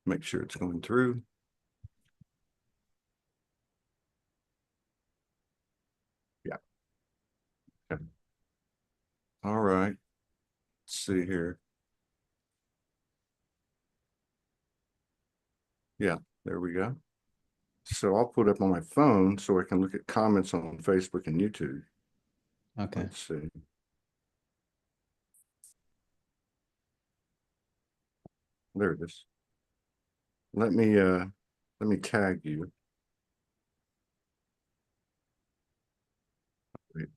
Make sure it's going through. Yeah. Okay. All right. Let's see here. Yeah, there we go. So I'll put up on my phone so I can look at comments on Facebook and YouTube. Okay. Let's see. There it is. Let me tag you. Wait.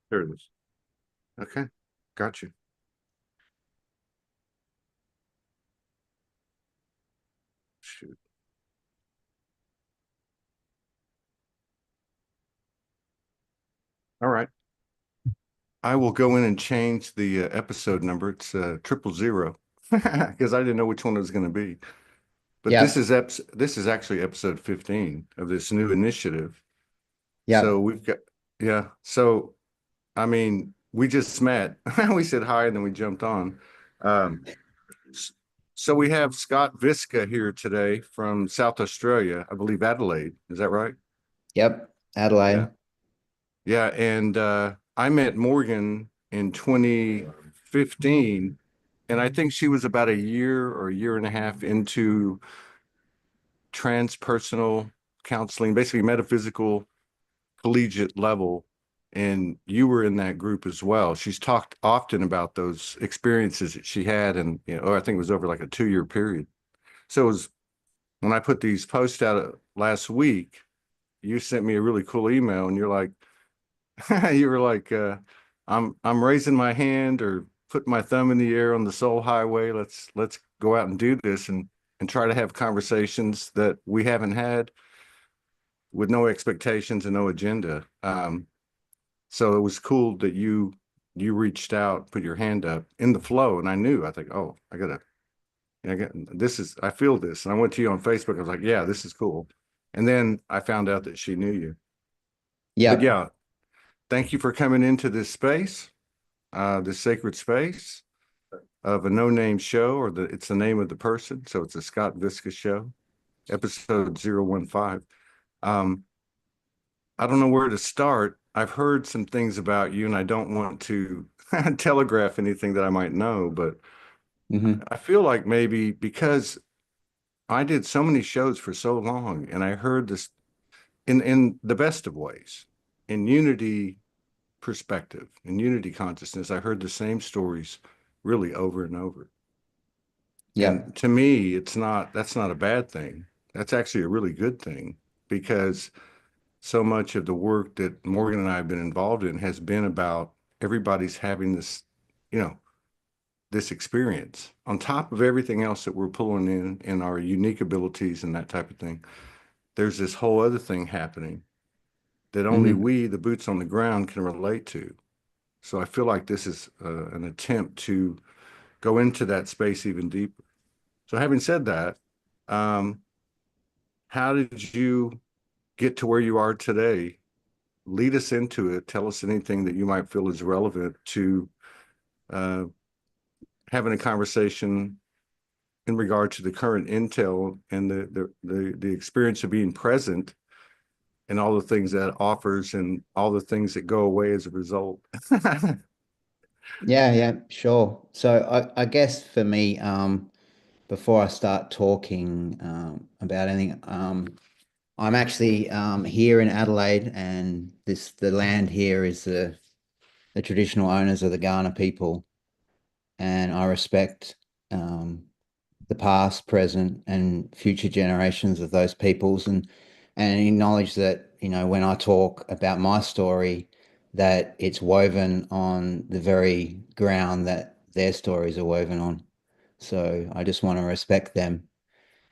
There it is. Okay, got you. Shoot. All right. I will go in and change the episode number. It's 000 because I didn't know which one it was going to be. But Yep. this is actually episode 15 of this new initiative. So Yep. we've got, yeah. So I mean, we just met. We said hi and then we jumped on. Um, so we have Scott Viska here today from South Australia, I believe Adelaide. Is that right? Yep. Yeah. Adelaide. Yeah. And I met Morgan in 2015, and I think she was about a year or a year and a half into transpersonal counseling, basically metaphysical collegiate level. And you were in that group as well. She's talked often about those experiences that she had, and I think it was over like a 2-year period. So it was when I put these posts out last week, you sent me a really cool email, and you're like, you were like, I'm raising my hand or putting my thumb in the air on the soul highway. Let's go out and do this and try to have conversations that we haven't had with no expectations and no agenda. So it was cool that you reached out, put your hand up in the flow, and I think, oh, I got this is I feel this, and I went to you on Facebook. I was like, yeah, this is cool, and then I found out that she knew you. But Yep. yeah, thank you for coming into this space, this sacred space of a no-name show, or it's the name of the person, so it's a Scott Viska show, episode 015. Um, I don't know where to start. I've heard some things about you, and I don't want to telegraph anything that I might know, but Hmm. I feel like maybe because I did so many shows for so long, and I heard this in the best of ways, in unity perspective, in unity consciousness, I heard the same stories really over and over. Yep. And to me, that's not a bad thing. That's actually a really good thing because so much of the work that Morgan and I have been involved in has been about everybody's having this, you know, this experience on top of everything else that we're pulling in our unique abilities and that type of thing. There's this whole other thing happening that only Hmm. we, the boots on the ground, can relate to. So I feel like this is an attempt to go into that space even deeper. So having said that, um, how did you get to where you are today? Lead us into it. Tell us anything that you might feel is relevant to uh, having a conversation in regard to the current intel and the experience of being present and all the things that it offers and all the things that go away as a result. Yeah, yeah, sure. So I guess for me, before I start talking about anything, I'm actually here in Adelaide, and the land here is the traditional owners of the Kaurna people, and I respect um, the past, present, and future generations of those peoples, and acknowledge that, when I talk about my story, that it's woven on the very ground that their stories are woven on. So I just want to respect them.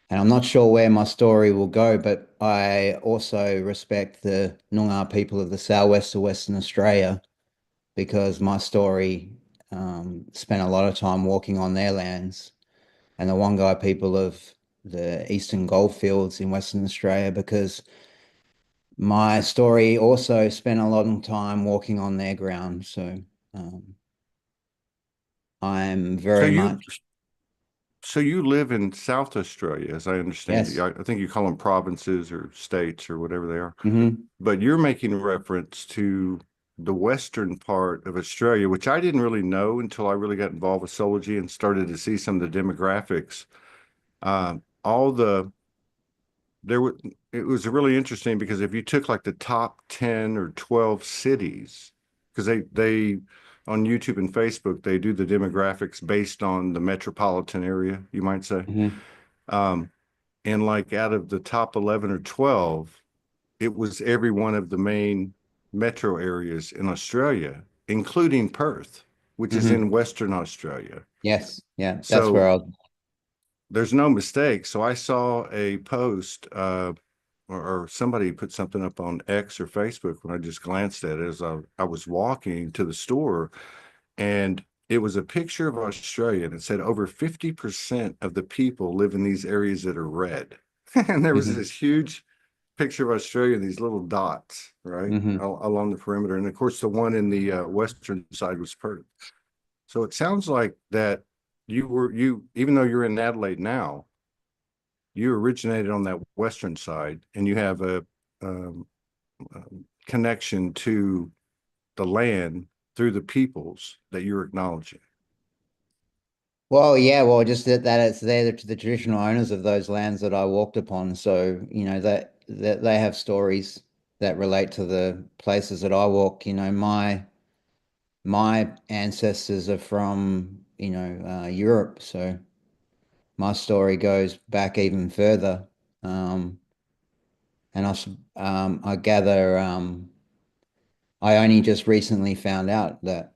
And I'm not sure where my story will go, but I also respect the Noongar people of the southwest of Western Australia, because my story spent a lot of time walking on their lands, and the Wangai people of the Eastern Goldfields in Western Australia because my story also spent a long time walking on their ground. So um, I'm So very you much, so you live in South Australia, as I understand it. yes. I think you call them provinces or states or whatever they are. Hmm. But you're making reference to the western part of Australia, which I didn't really know until I really got involved with zoology and started to see some of the demographics. All the there were it was really interesting because if you took like the top 10 or 12 cities, because they on YouTube and Facebook they do the demographics based on the metropolitan area, you might say. Hmm. Um, and like out of the top 11 or 12, it was every one of the main metro areas in Australia, including Perth, which is Hmm. in Western Australia. Yes. Yeah. That's where So I was. there's no mistake. So I saw a post or somebody put something up on X or Facebook when I just glanced at it as I was walking to the store, and it was a picture of Australia and it said over 50% of the people live in these areas that are red. And there was Hmm. this huge picture of Australia, these little dots, right, Hmm. along the perimeter. And of course, the one in the western side was Perth. So it sounds like that even though you're in Adelaide now, you originated on that western side and you have um, a connection to the land through the peoples that you're acknowledging. Well, yeah, well, just that it's they're the traditional owners of those lands that I walked upon. So, that they have stories that relate to the places that I walk. My ancestors are from, Europe, so my story goes back even further. Um, and I gather I only just recently found out that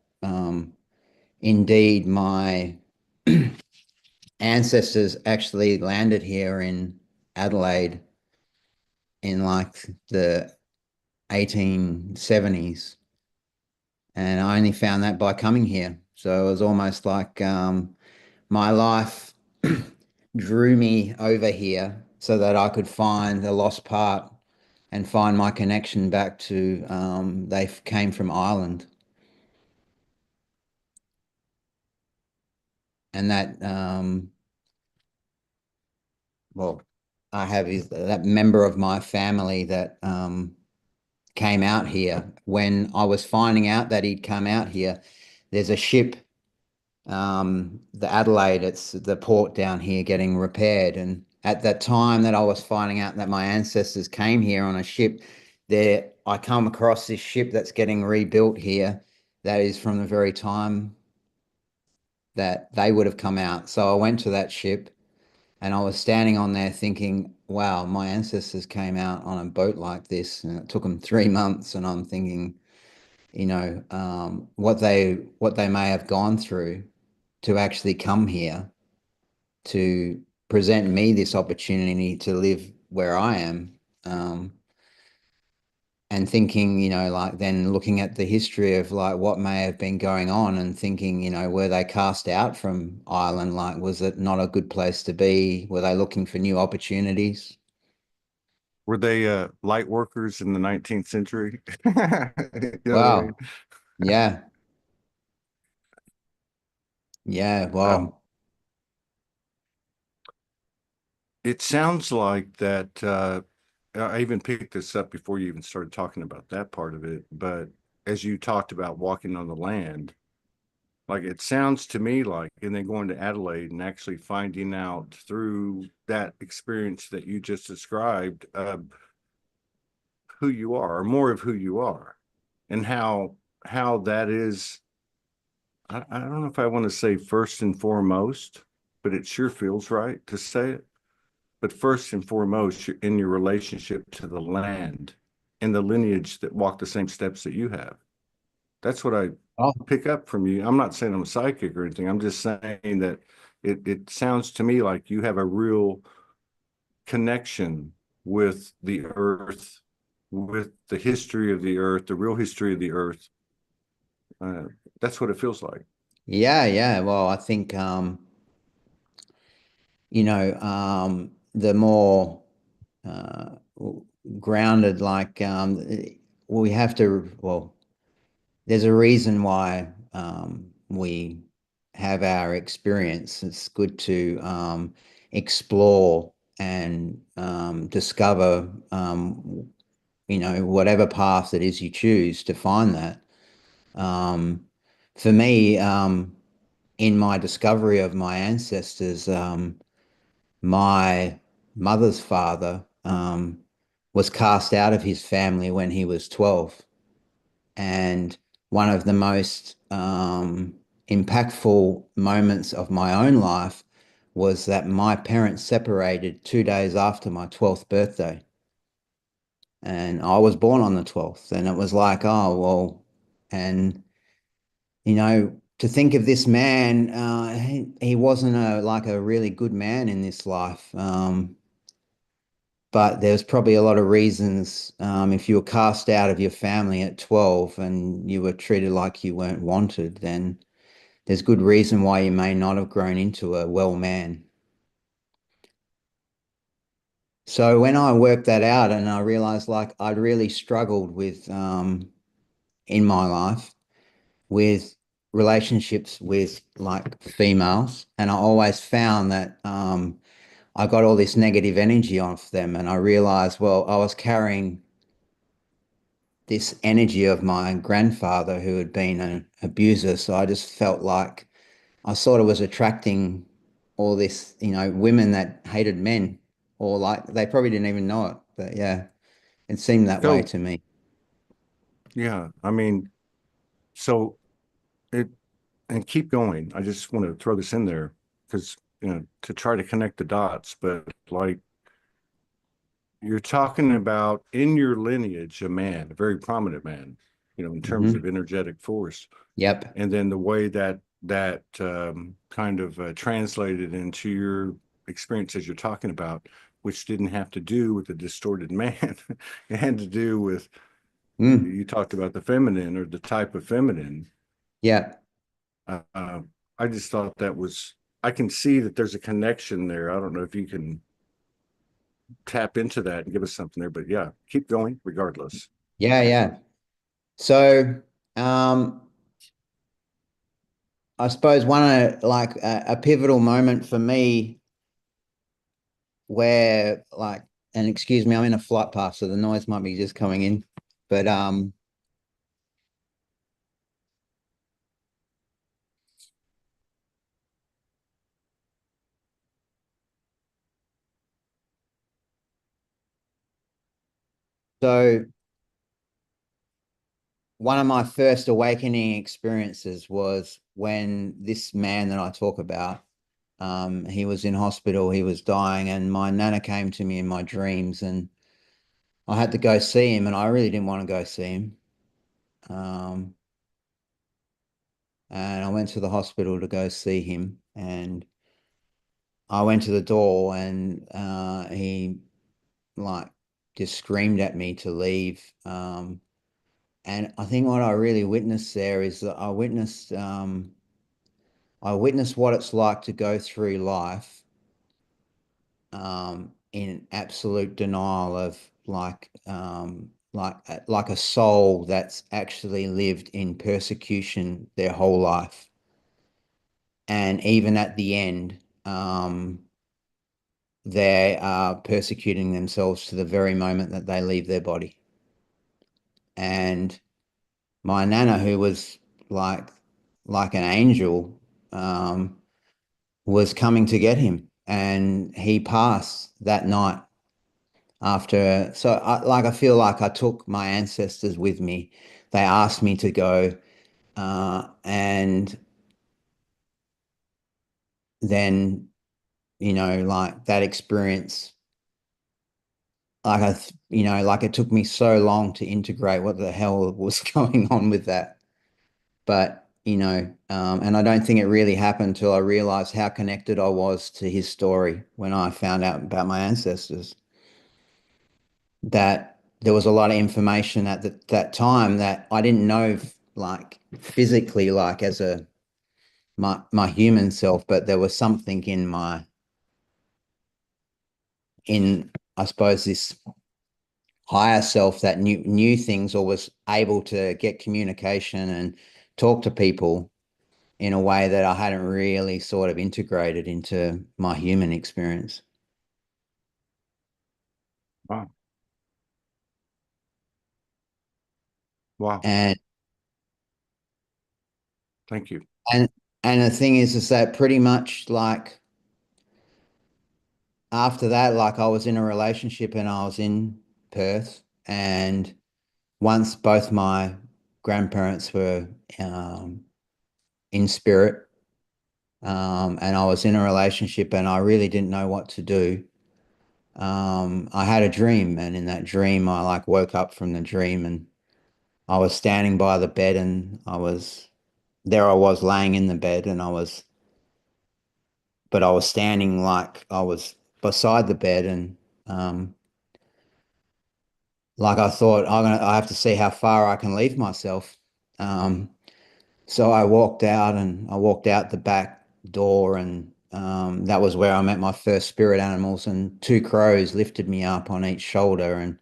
indeed my ancestors actually landed here in Adelaide in like the 1870s. And I only found that by coming here. So it was almost like my life drew me over here so that I could find the lost part and find my connection back to they came from Ireland. And that well, I have is that member of my family that came out here. When I was finding out that he'd come out here, there's a ship, the Adelaide, it's the port down here getting repaired. And at that time that I was finding out that my ancestors came here on a ship, there I come across this ship that's getting rebuilt here that is from the very time that they would have come out. So I went to that ship and I was standing on there thinking, wow, my ancestors came out on a boat like this and it took them 3 months. And I'm thinking, what they may have gone through to actually come here to present me this opportunity to live where I am. And thinking, like then looking at the history of like what may have been going on and thinking, were they cast out from Ireland? Like, was it not a good place to be? Were they looking for new opportunities? Were they light workers in the 19th century? You know what I mean? Wow. Yeah. Yeah. Um, Well, it sounds like that. I even picked this up before you even started talking about that part of it. But as you talked about walking on the land, like it sounds to me like, and then going to Adelaide and actually finding out through that experience that you just described, who you are, or more of who you are, and how that is. I don't know if I want to say first and foremost, but it sure feels right to say it. But first and foremost, you're in your relationship to the land and the lineage that walk the same steps that you have. That's what I oh, pick up from you. I'm not saying I'm a psychic or anything. I'm just saying that it sounds to me like you have a real connection with the earth, with the history of the earth, the real history of the earth. Uh, that's what it feels like. yeah, yeah. Well, I think, the more uh, grounded, like we have to, well, there's a reason why we have our experience. It's good to explore and discover, whatever path it is you choose to find that. Um, for me, in my discovery of my ancestors, my mother's father was cast out of his family when he was 12. And one of the most impactful moments of my own life was that my parents separated 2 days after my 12th birthday. And I was born on the 12th. And it was like, oh, well, and, to think of this man, he wasn't like a really good man in this life. But there's probably a lot of reasons. If you were cast out of your family at 12 and you were treated like you weren't wanted, then there's good reason why you may not have grown into a well man. So when I worked that out and I realized like I'd really struggled with in my life with relationships with like females, and I always found that I got all this negative energy off them, and I realized, well, I was carrying this energy of my grandfather who had been an abuser. So I just felt like I sort of was attracting all this, women that hated men, or like they probably didn't even know it. But yeah, it seemed that way So to me. yeah, I mean, so it and keep going. I just want to throw this in there because to try to connect the dots, but like you're talking about in your lineage, a man, a very prominent man, in terms Hmm. of energetic force, Yep. and then the way that kind of translated into your experience as you're talking about, which didn't have to do with the distorted man. It had to do with Mm. you talked about the feminine or the type of feminine. Yeah. Uh, I just thought that was. I can see that there's a connection there. I don't know if you can tap into that and give us something there, but yeah, keep going regardless. Yeah. Yeah. So, um, I suppose one of like a pivotal moment for me where like, and excuse me, I'm in a flight path, so the noise might be just coming in. But so one of my first awakening experiences was when this man that I talk about, he was in hospital, he was dying, and my nana came to me in my dreams, and I had to go see him, and I really didn't want to go see him. Um, and I went to the hospital to go see him, and I went to the door, and he like just screamed at me to leave. And I think what I really witnessed there is that I witnessed what it's like to go through life in absolute denial of like a soul that's actually lived in persecution their whole life. And even at the end, they are persecuting themselves to the very moment that they leave their body. And my nana, who was like like an angel, um, was coming to get him, and he passed that night after. So I feel like I took my ancestors with me. They asked me to go, and then like that experience, like like it took me so long to integrate what the hell was going on with that. But and I don't think it really happened until I realized how connected I was to his story when I found out about my ancestors. That there was a lot of information at that time that I didn't know, like physically, like as my human self, but there was something in in, I suppose, this higher self that knew things or was able to get communication and talk to people in a way that I hadn't really sort of integrated into my human experience. Wow. Wow. And Thank you. and and the thing is that pretty much like after that, like I was in a relationship and I was in Perth, and once both my grandparents were um, in spirit, and I was in a relationship and I really didn't know what to do. I had a dream, and in that dream, I like woke up from the dream and I was standing by the bed, and I was laying in the bed, and but I was standing like I was beside the bed, and um, like I thought I have to see how far I can leave myself. Um, so I walked out the back door, and that was where I met my first spirit animals, and two crows lifted me up on each shoulder,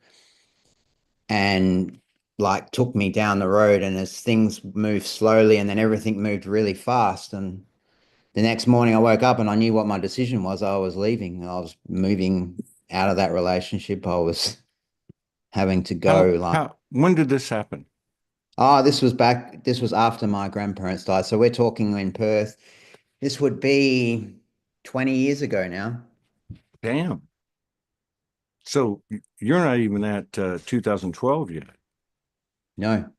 and like took me down the road. And as things moved slowly, and then everything moved really fast, and the next morning I woke up and I knew what my decision was. I was leaving. I was moving out of that relationship. I was having to go like, When did this happen? oh, this was after my grandparents died. So we're talking in Perth. This would be 20 years ago now. Damn. So you're not even at 2012 yet. No.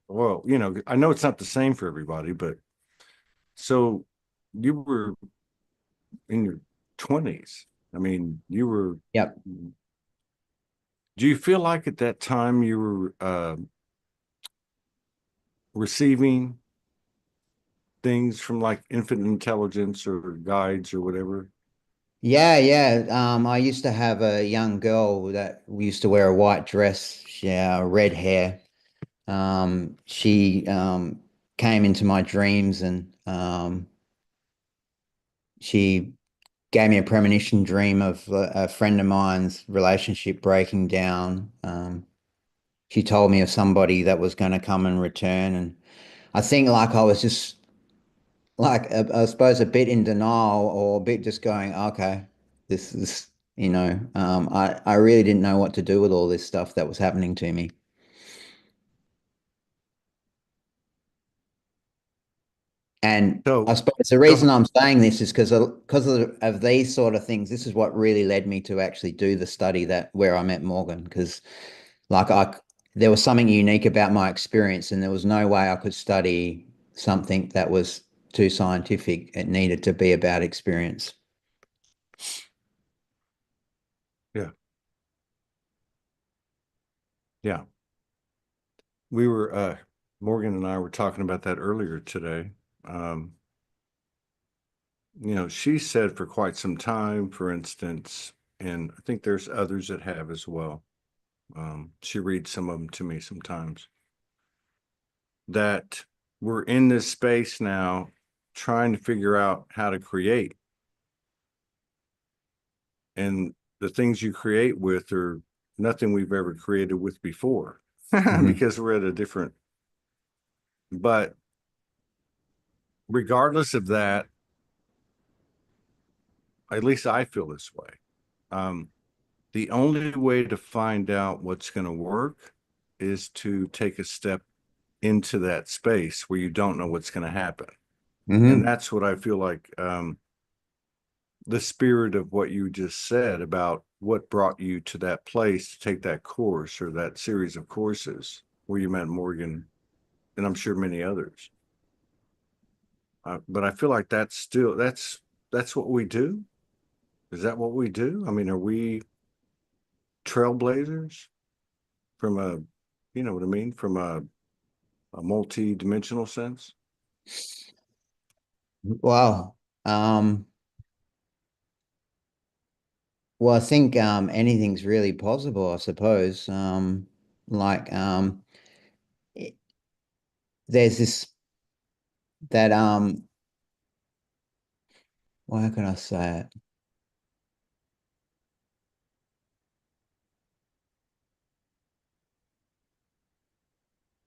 Well, I know it's not the same for everybody, but so you were in your 20s. I mean, Yep. do you feel like at that time you were receiving things from like infinite intelligence or guides or whatever? Yeah, yeah. I used to have a young girl that used to wear a white dress, red hair. She came into my dreams, and she gave me a premonition dream of a friend of mine's relationship breaking down. She told me of somebody that was going to come and return, and I think like I was just like I suppose a bit in denial, or a bit just going, okay, this is I really didn't know what to do with all this stuff that was happening to me. And I So suppose the go reason ahead. I'm saying this is because of these sort of things. This is what really led me to actually do the study that where I met Morgan, because like there was something unique about my experience, and there was no way I could study something that was too scientific. It needed to be about experience. Yeah. Yeah. We were Morgan and I were talking about that earlier today. Um, she said for quite some time, for instance, and I think there's others that have as well. She reads some of them to me sometimes, that we're in this space now trying to figure out how to create. And the things you create with are nothing we've ever created with before Hmm. because we're at a different, but regardless of that, at least I feel this way. Um, the only way to find out what's going to work is to take a step into that space where you don't know what's going to happen. And Hmm. that's what I feel like the spirit of what you just said about what brought you to that place to take that course or that series of courses where you met Morgan, and I'm sure many others. But I feel like that's what we do. Is that what we do? I mean, are we trailblazers from you know what I mean, from a multi-dimensional sense? Well, well, I think anything's really possible, I suppose. Like it- there's this that well, how can I say it?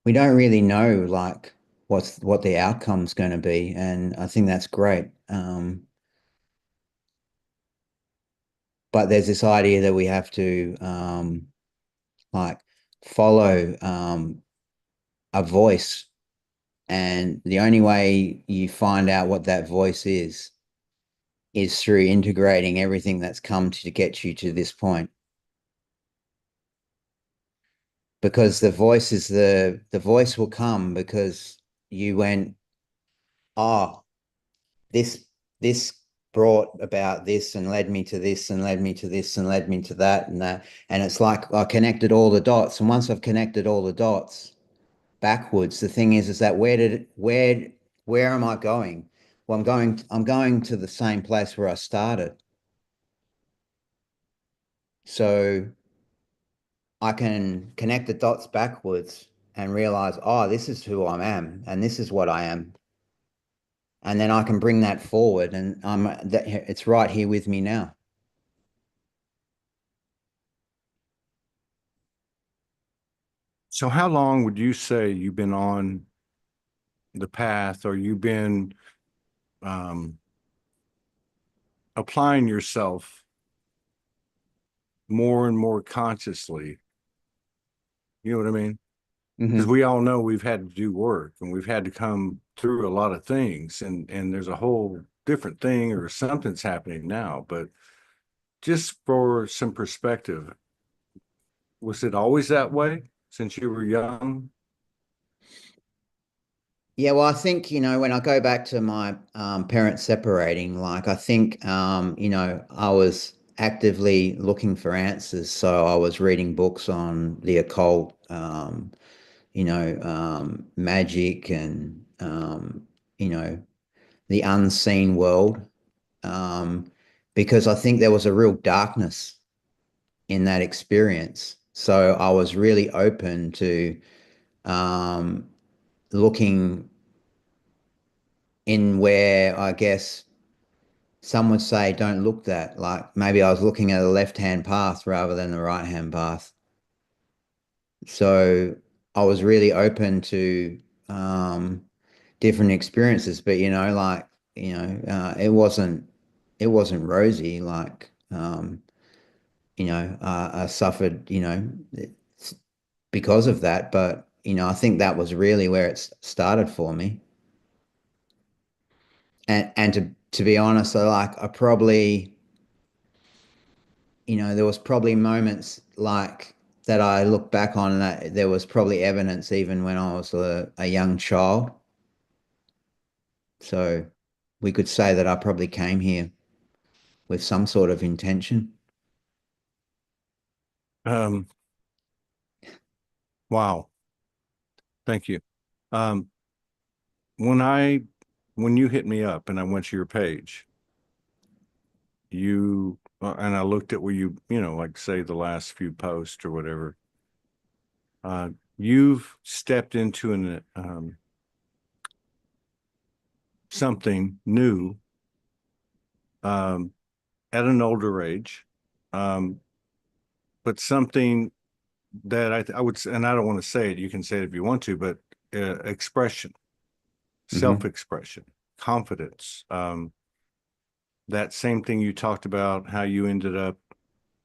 we don't really know like what the outcome's going to be, and I think that's great. But there's this idea that we have to like follow a voice, and the only way you find out what that voice is through integrating everything that's come to get you to this point. Because the voice will come because you went, oh, this this brought about this and led me to this and led me to this and led me to that and that. And it's like I connected all the dots. And once I've connected all the dots backwards, the thing is that where am I going? Well, I'm going to the same place where I started. So I can connect the dots backwards and realize, oh, this is who I am and this is what I am. And then I can bring that forward, and it's right here with me now. So how long would you say you've been on the path, or you've been um, applying yourself more and more consciously? You know what I mean? Because Hmm. we all know we've had to do work and we've had to come through a lot of things, and there's a whole different thing or something's happening now. But just for some perspective, was it always that way since you were young? Yeah, well, I think, when I go back to my parents separating, like I think, I was actively looking for answers. So I was reading books on the occult, magic and, the unseen world, um, because I think there was a real darkness in that experience. So I was really open to um, looking in where I guess some would say don't look that. Like maybe I was looking at a left-hand path rather than the right-hand path. So I was really open to um, different experiences, but it wasn't rosy. Like I suffered, because of that. But I think that was really where it started for me. And to be honest, I probably, there was probably moments like that I look back on that there was probably evidence even when I was a young child. So we could say that I probably came here with some sort of intention. Um, wow, thank you. Um, when I when you hit me up and I went to your page, you and I looked at where like say the last few posts or whatever. You've stepped into an something new um, at an older age, um, but something that I would and I don't want to say it. You can say it if you want to, but expression, Hmm. self-expression, confidence. That same thing you talked about, how you ended up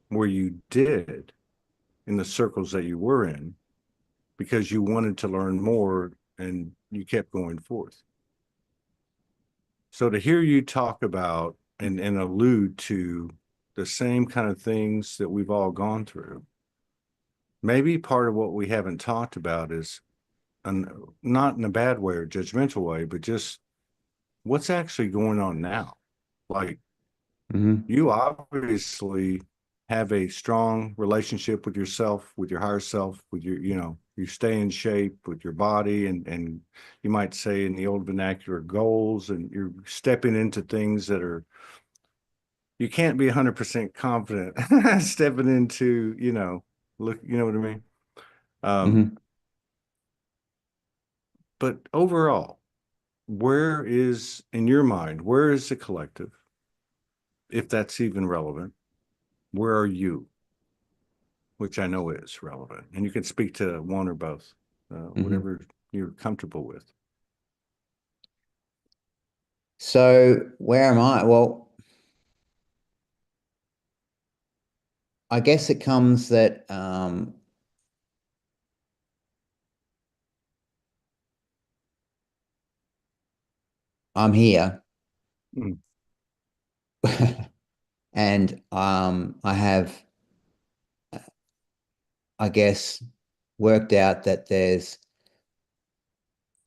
where you did in the circles that you were in because you wanted to learn more and you kept going forth. So to hear you talk about and allude to the same kind of things that we've all gone through, maybe part of what we haven't talked about is an, not in a bad way or judgmental way, but just what's actually going on now. Like Hmm. you obviously have a strong relationship with yourself, with your higher self, with you stay in shape with your body and you might say in the old vernacular goals, and you're stepping into things that are you can't be 100% confident stepping into, look, you know what I mean? Um, Hmm. but overall, where is in your mind, where is the collective, if that's even relevant? Where are you? Which I know is relevant. And you can speak to one or both. Mhm. whatever you're comfortable with. So where am I? Well, I guess it comes that I'm here Mm, and I have, I guess, worked out that there's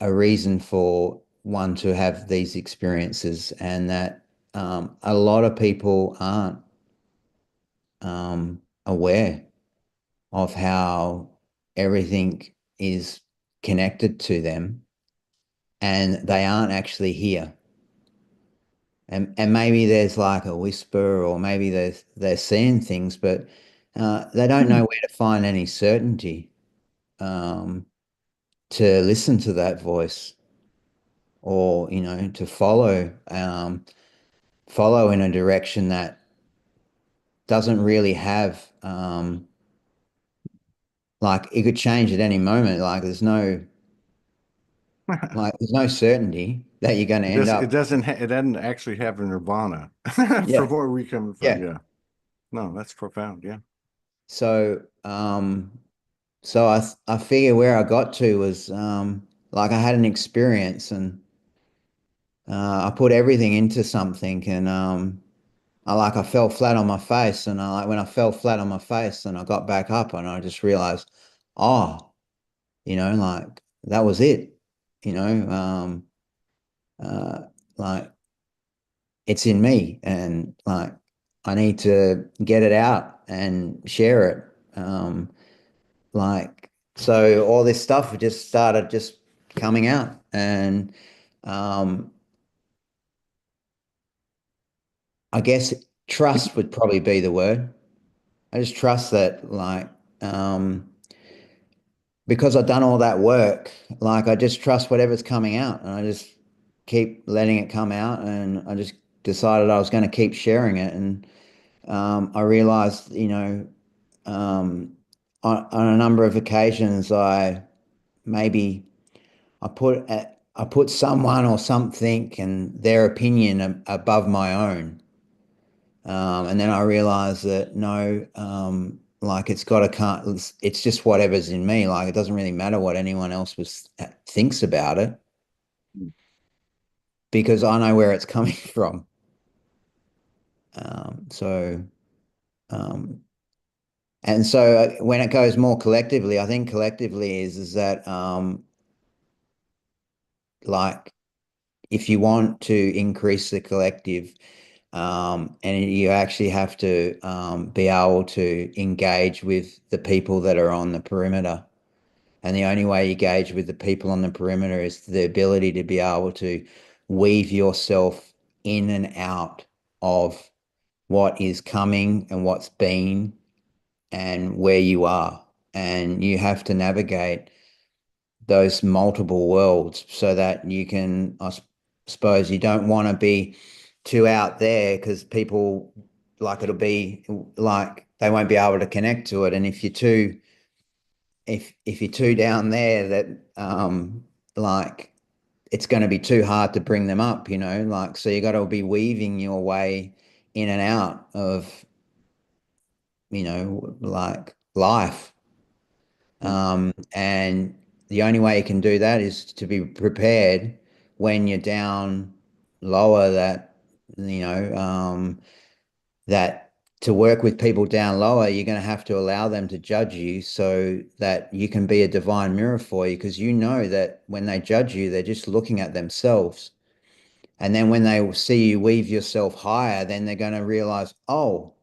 a reason for one to have these experiences, and that a lot of people aren't aware of how everything is connected to them, and they aren't actually here. And maybe there's like a whisper, or maybe they're seeing things, but they don't know where to find any certainty to listen to that voice, or to follow in a direction that doesn't really have like it could change at any moment. Like there's no certainty that you're going to end up. it doesn't actually have a nirvana Yeah, from where we coming from. yeah. Yeah. No, that's profound. Yeah. So I figure where I got to was like I had an experience, and I put everything into something, and I fell flat on my face, and when I fell flat on my face and I got back up, and I just realized, oh, like that was it, you know, uh, like it's in me, and like I need to get it out and share it. Like so all this stuff just started just coming out, and um, I guess trust would probably be the word. I just trust that, like, because I've done all that work, like I just trust whatever's coming out, and I just keep letting it come out, and I just decided I was going to keep sharing it. And I realized, um, on a number of occasions, maybe I put someone or something and their opinion above my own. And then I realized that no, like it's just whatever's in me. Like it doesn't really matter what anyone else thinks about it, because I know where it's coming from. So, um, and so when it goes more collectively, I think collectively is that like if you want to increase the collective, and you actually have to be able to engage with the people that are on the perimeter. And the only way you gauge with the people on the perimeter is the ability to be able to weave yourself in and out of what is coming and what's been and where you are. And you have to navigate those multiple worlds so that you can, suppose you don't want to be too out there, because people like it'll be like they won't be able to connect to it. And if you're too down there, that like it's going to be too hard to bring them up, like so you got to be weaving your way in and out of like life. And the only way you can do that is to be prepared when you're down lower, that that to work with people down lower, you're going to have to allow them to judge you so that you can be a divine mirror for you, because you know that when they judge you, they're just looking at themselves. And then when they see you weave yourself higher, then they're going to realize, oh,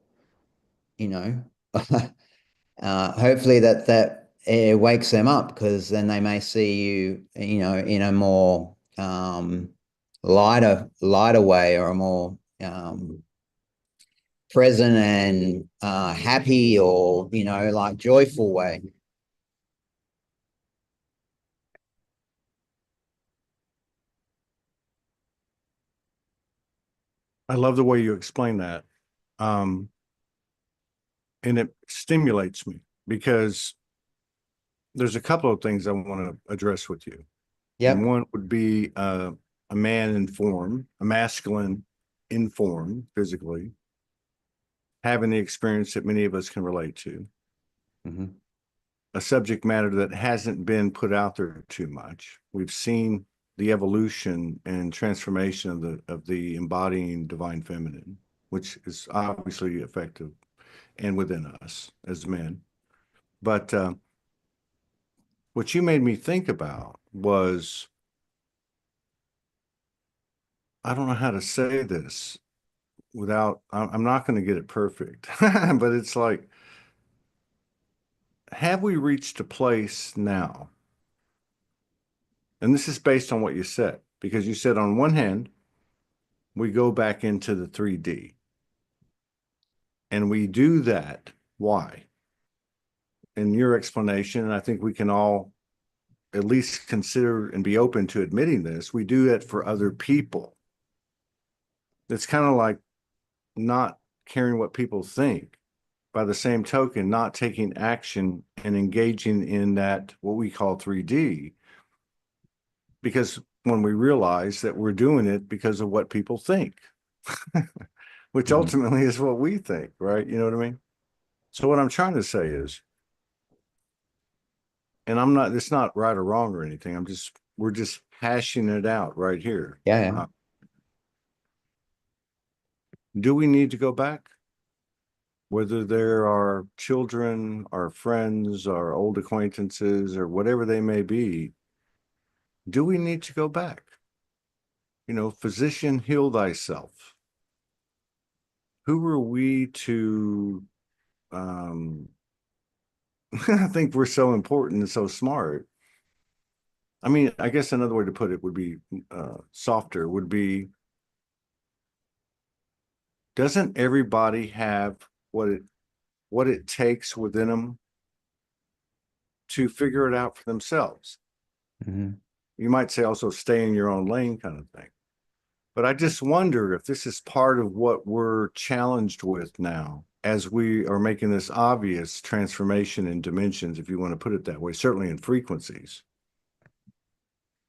you know, hopefully that it wakes them up, because then they may see you, in a more lighter way, or a more present and happy, or like joyful way. I love the way you explain that. Um, and it stimulates me because there's a couple of things I want to address with you. And Yep. one would be a man in form, a masculine in form physically, having the experience that many of us can relate to, Hmm. a subject matter that hasn't been put out there too much. We've seen the evolution and transformation of the embodying divine feminine, which is obviously effective and within us as men. But what you made me think about was, I don't know how to say this without, I'm not going to get it perfect, but it's like, have we reached a place now? And this is based on what you said, because you said on one hand, we go back into the 3D and we do that. Why? In your explanation, and I think we can all at least consider and be open to admitting this, we do it for other people. It's kind of like not caring what people think. By the same token, not taking action and engaging in that, what we call 3D, because when we realize that we're doing it because of what people think, which Hmm. ultimately is what we think, right? You know what I mean? So what I'm trying to say is, and I'm not, it's not right or wrong or anything. We're just hashing it out right here. Yeah, yeah. Uh, do we need to go back? Whether there are children, our friends, our old acquaintances, or whatever they may be, do we need to go back? You know, physician, heal thyself. Who are we to um I think we're so important and so smart. I mean, I guess another way to put it would be softer, would be, doesn't everybody have what it takes within them to figure it out for themselves? Hmm. You might say also stay in your own lane kind of thing. But I just wonder if this is part of what we're challenged with now as we are making this obvious transformation in dimensions, if you want to put it that way, certainly in frequencies.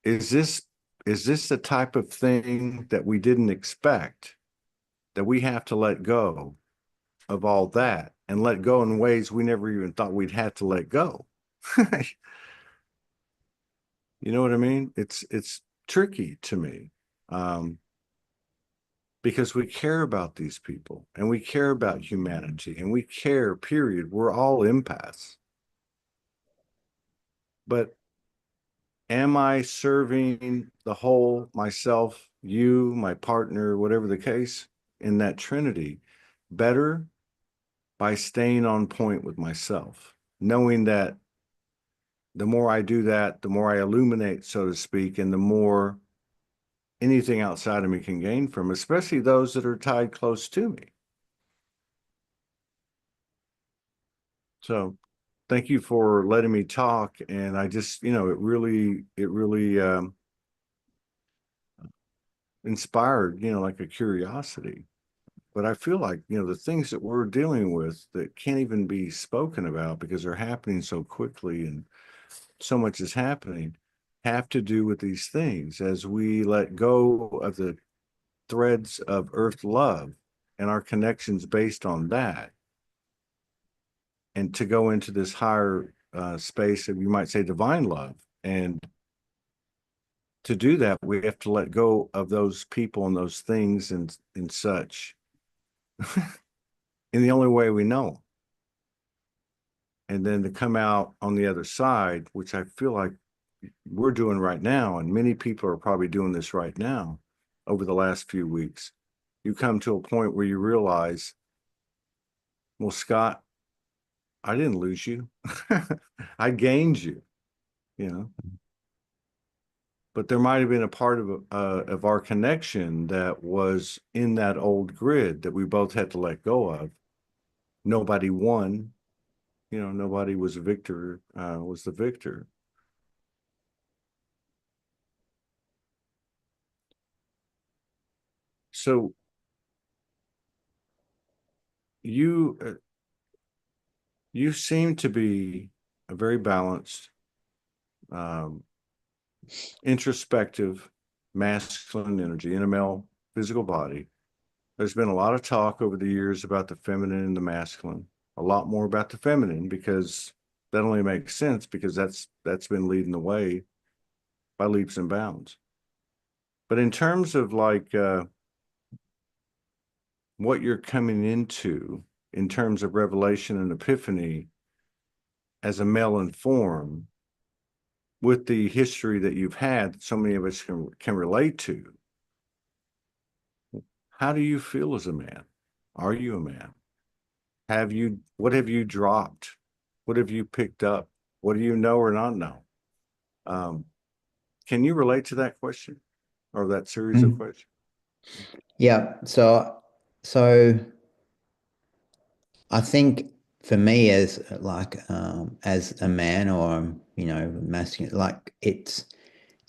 Is this the type of thing that we didn't expect, that we have to let go of all that and let go in ways we never even thought we'd have to let go? You know what I mean? It's tricky to me. Um, because we care about these people and we care about humanity and we care, period. We're all empaths. But am I serving the whole, myself, you, my partner, whatever the case, in that trinity, better by staying on point with myself, knowing that the more I do that, the more I illuminate, so to speak, and the more anything outside of me can gain from, especially those that are tied close to me. So thank you for letting me talk. And I just, it really inspired, like a curiosity. But I feel like, the things that we're dealing with that can't even be spoken about because they're happening so quickly and so much is happening, have to do with these things as we let go of the threads of earth love and our connections based on that, and to go into this higher space of, you might say, divine love. And to do that, we have to let go of those people and those things and such in the only way we know. And then to come out on the other side, which I feel like we're doing right now, and many people are probably doing this right now over the last few weeks. You come to a point where you realize, well, Scott, I didn't lose you. I gained you, you know. But there might have been a part of our connection that was in that old grid that we both had to let go of. Nobody won, nobody was a victor, was the victor. So you you seem to be a very balanced, um, introspective, masculine energy in a male physical body. There's been a lot of talk over the years about the feminine and the masculine, a lot more about the feminine because that only makes sense because that's been leading the way by leaps and bounds. But in terms of like what you're coming into in terms of revelation and epiphany as a male in form, with the history that you've had, so many of us can relate to. How do you feel as a man? Are you a man? What have you dropped? What have you picked up? What do you know or not know? Um, can you relate to that question or that series of Mm. questions? Yeah. So I think for me as a man or masculine, like it's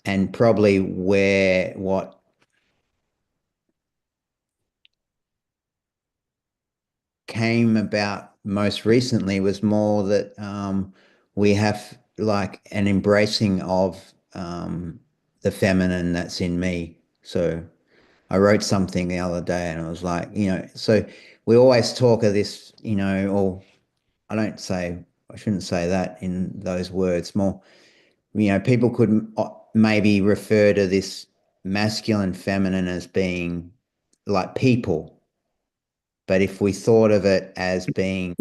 and probably where what came about most recently was more that we have like an embracing of the feminine that's in me. So I wrote something the other day and it was like, so we always talk of this, or I shouldn't say that in those words more, people could maybe refer to this masculine, feminine as being like people. But if we thought of it as being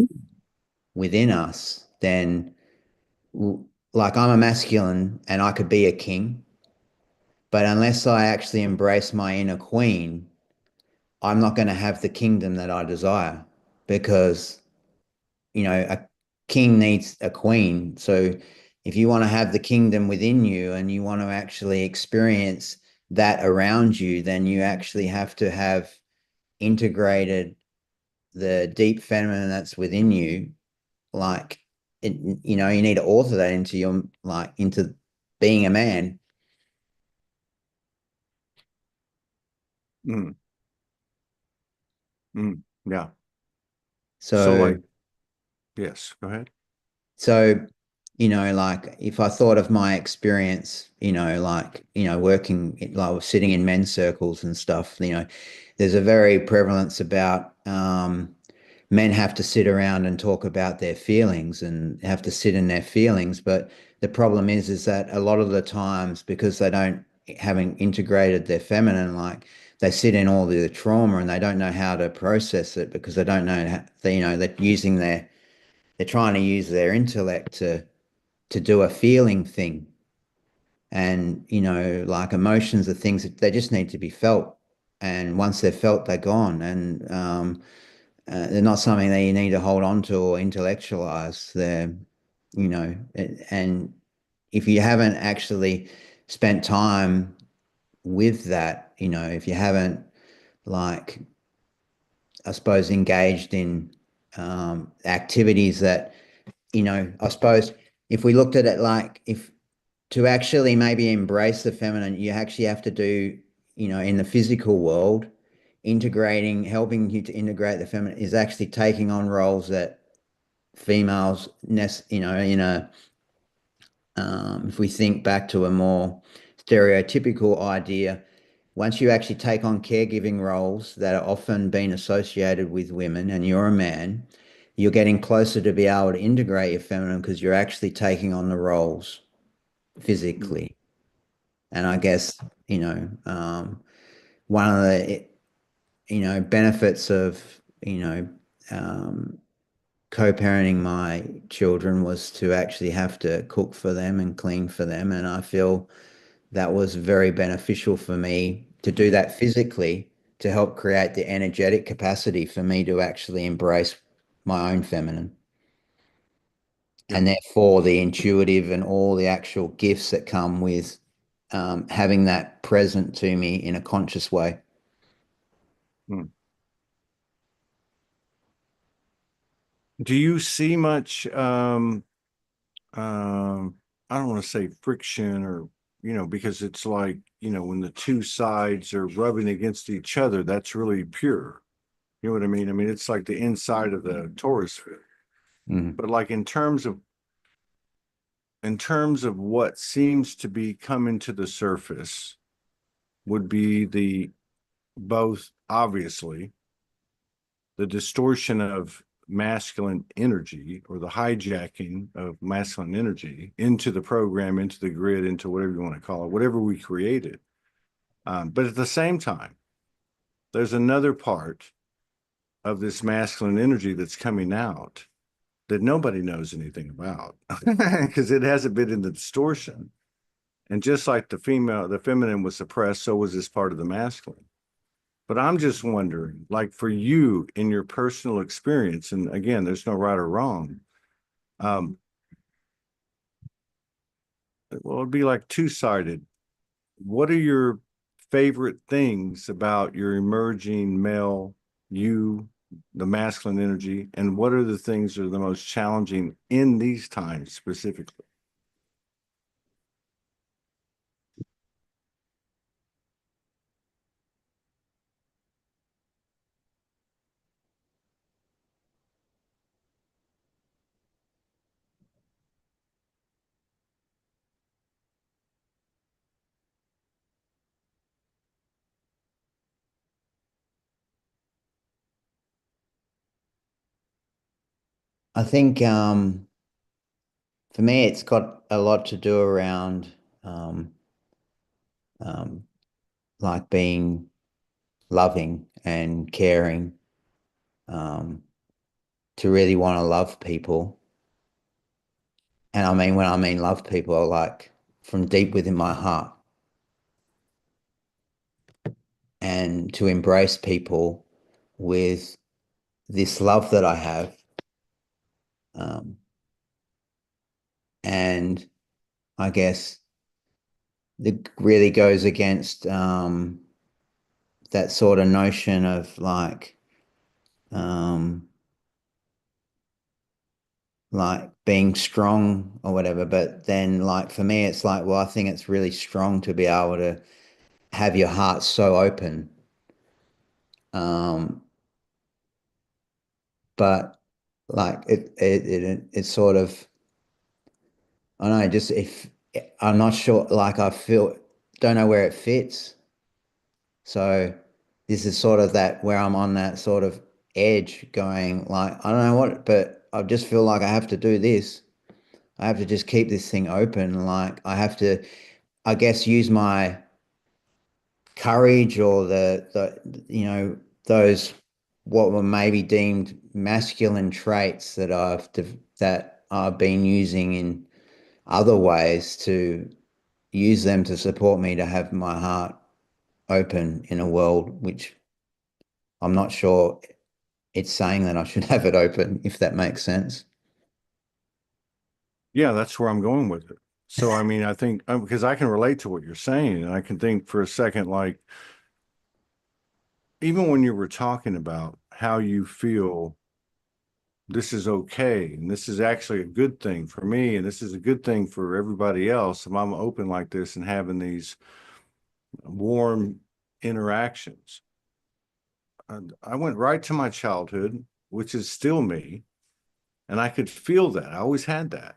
within us, then like I'm a masculine and I could be a king, but unless I actually embrace my inner queen, I'm not going to have the kingdom that I desire because, a king needs a queen. So if you want to have the kingdom within you and you want to actually experience that around you, then you actually have to have integrated the deep feminine that's within you. Like it, you need to author that into into being a man. Mm, yeah. So So like, yes, go ahead. So, like if I thought of my experience, working, like sitting in men's circles and stuff, there's a very prevalence about men have to sit around and talk about their feelings and have to sit in their feelings. But the problem is that a lot of the times, because they don't haven't integrated their feminine, like they sit in all the trauma and they don't know how to process it because they don't know how, they're using they're trying to use their intellect to do a feeling thing. And, like emotions are things that they just need to be felt. And once they're felt, they're gone. And they're not something that you need to hold on to or intellectualize. And if you haven't actually spent time with that, if you haven't, like, I suppose, engaged in activities that, I suppose if we looked at it like if to actually maybe embrace the feminine, you actually have to do, in the physical world, helping you to integrate the feminine is actually taking on roles that females, in a, if we think back to a more stereotypical idea, once you actually take on caregiving roles that are often been associated with women and you're a man, you're getting closer to be able to integrate your feminine because you're actually taking on the roles Mm, physically. And I guess, one of the, benefits of, co-parenting my children was to actually have to cook for them and clean for them. And I feel that was very beneficial for me to do that physically to help create the energetic capacity for me to actually embrace my own feminine. yeah. And therefore the intuitive and all the actual gifts that come with having that present to me in a conscious way. Mm. Do you see much I don't want to say friction or because it's like when the two sides are rubbing against each other, that's really pure. You know what I mean? I mean, it's like the inside of the torus field. Mm. But like in terms of in terms of what seems to be coming to the surface would be the both obviously the distortion of masculine energy or the hijacking of masculine energy into the program, into the grid, into whatever you want to call it, whatever we created. But at the same time, there's another part of this masculine energy that's coming out that nobody knows anything about because it hasn't been in the distortion. And just like the feminine was suppressed, so was this part of the masculine. But I'm just wondering, like for you in your personal experience, and again, there's no right or wrong. Um, well, it'd be like two-sided. What are your favorite things about your emerging male, you, the masculine energy, and what are the things that are the most challenging in these times specifically? I think for me, it's got a lot to do around um, um, like being loving and caring, um, to really want to love people. And I mean, when I mean love people, I like from deep within my heart, and to embrace people with this love that I have. Um, and I guess it really goes against that sort of notion of um, like being strong or whatever. But then, like for me, it's like, well, I think it's really strong to be able to have your heart so open. Um, but like it sort of, I don't know, just if I'm not sure, like I feel, don't know where it fits. So this is sort of that where I'm on that sort of edge going like, I don't know what, but I just feel like I have to do this. I have to just keep this thing open. Like I have to, I guess, use my courage or those what were maybe deemed masculine traits that I've been using in other ways to use them to support me to have my heart open in a world which I'm not sure it's saying that I should have it open, if that makes sense. Yeah, that's where I'm going with it. So, I mean, I think because I can relate to what you're saying, and I can think for a second, like, even when you were talking about how you feel this is okay, and this is actually a good thing for me, and this is a good thing for everybody else, if I'm open like this and having these warm interactions. And I went right to my childhood, which is still me, and I could feel that. I always had that.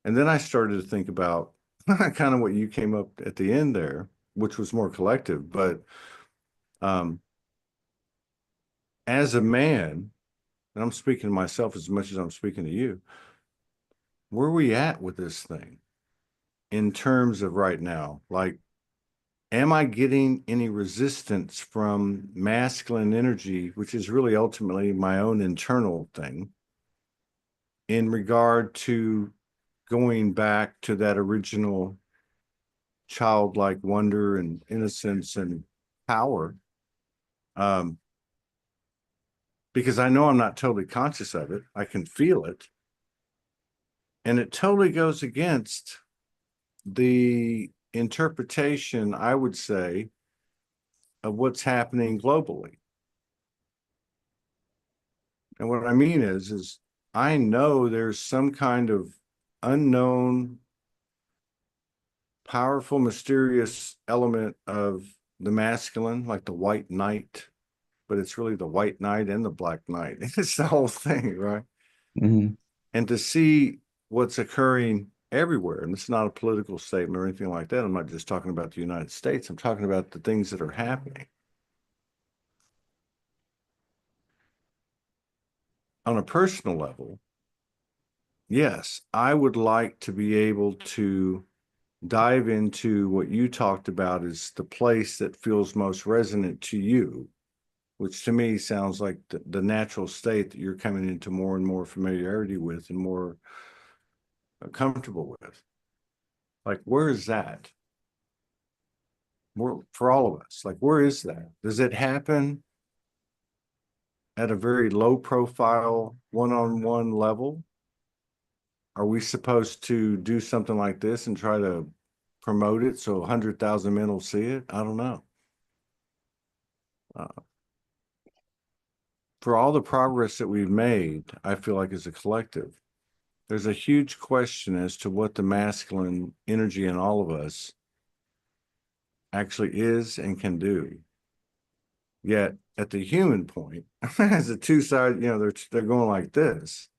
And then I started to think about kind of what you came up at the end there, which was more collective. But um, as a man, and I'm speaking to myself as much as I'm speaking to you, where are we at with this thing in terms of right now? Like, am I getting any resistance from masculine energy, which is really ultimately my own internal thing, in regard to going back to that original childlike wonder and innocence and power? Um, because I know I'm not totally conscious of it. I can feel it. And it totally goes against the interpretation, I would say, of what's happening globally. And what I mean is I know there's some kind of unknown, powerful, mysterious element of the masculine, like the white knight, but it's really the white knight and the black knight. It's the whole thing, right? Mhm. And to see what's occurring everywhere. And it's not a political statement or anything like that. I'm not just talking about the United States. I'm talking about the things that are happening. On a personal level, yes, I would like to be able to dive into what you talked about is the place that feels most resonant to you, which to me sounds like the natural state that you're coming into more and more familiarity with and more comfortable with. Like, where is that? Where, for all of us, like, where is that? Does it happen at a very low profile, one-on-one level? Are we supposed to do something like this and try to promote it so 100,000 men will see it? I don't know. Uh, for all the progress that we've made, I feel like as a collective, there's a huge question as to what the masculine energy in all of us actually is and can do. Yet at the human point, as a two-side, they're going like this.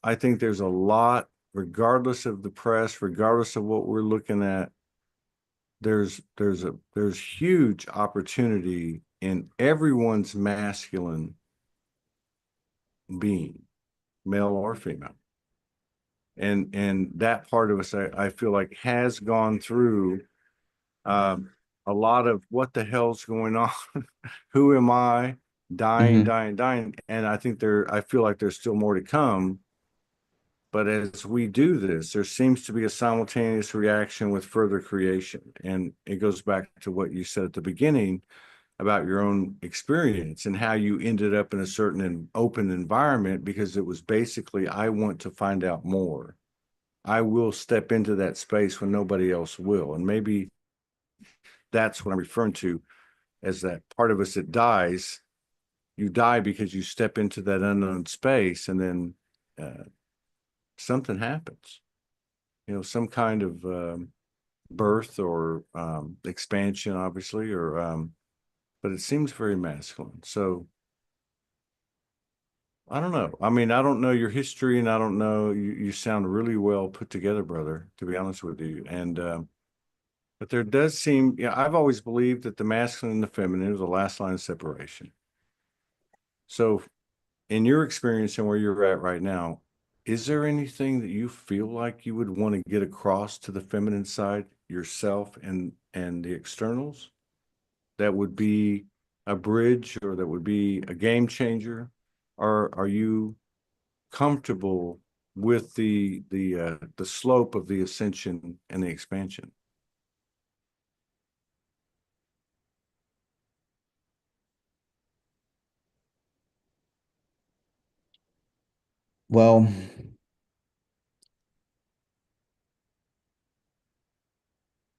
I think there's a lot, regardless of the press, regardless of what we're looking at, there's huge opportunity in everyone's masculine being, male or female. And that part of us I feel like has gone through a lot of what the hell's going on? Who am I? Dying, Hmm. dying, dying. And I feel like there's still more to come. But as we do this, there seems to be a simultaneous reaction with further creation. And it goes back to what you said at the beginning about your own experience and how you ended up in a certain open environment because it was basically, I want to find out more. I will step into that space when nobody else will. And maybe that's what I'm referring to as that part of us that dies. You die because you step into that unknown space and then something happens, some kind of birth or expansion, obviously, but it seems very masculine. So I don't know. I mean, I don't know your history and I don't know, you sound really well put together, brother, to be honest with you. And, but there does seem, I've always believed that the masculine and the feminine is the last line of separation. So in your experience and where you're at right now, is there anything that you feel like you would want to get across to the feminine side yourself and the externals that would be a bridge or that would be a game changer? Or are you comfortable with the slope of the ascension and the expansion? Well,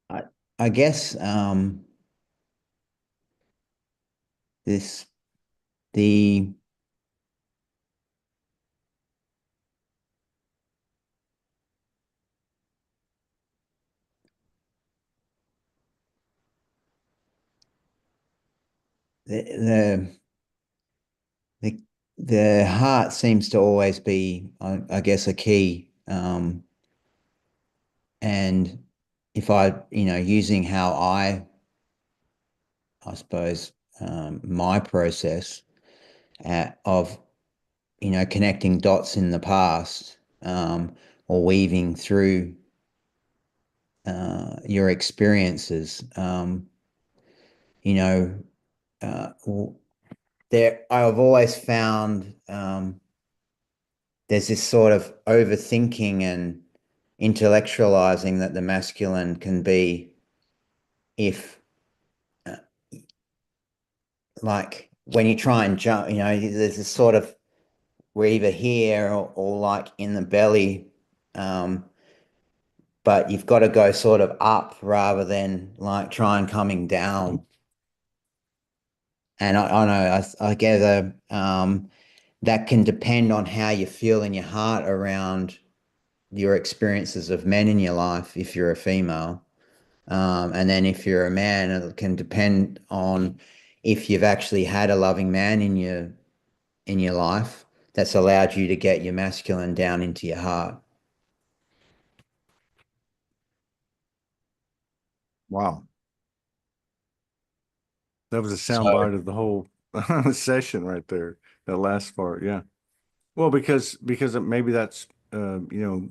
I, I guess this the the the the heart seems to always be, I guess, a key. And if using how I suppose, my process of, connecting dots in the past, or weaving through your experiences, you know, there I've always found, there's this sort of overthinking and intellectualizing that the masculine can be if, uh, like when you try and jump, there's this sort of, we're either here or like in the belly, um, but you've got to go sort of up rather than like try and coming down. And I know I gather, that can depend on how you feel in your heart around your experiences of men in your life if you're a female. And then if you're a man, it can depend on if you've actually had a loving man in your life that's allowed you to get your masculine down into your heart. Wow. That was a So, soundbite of the whole session right there. That last part. Yeah. Well, because maybe that's you know,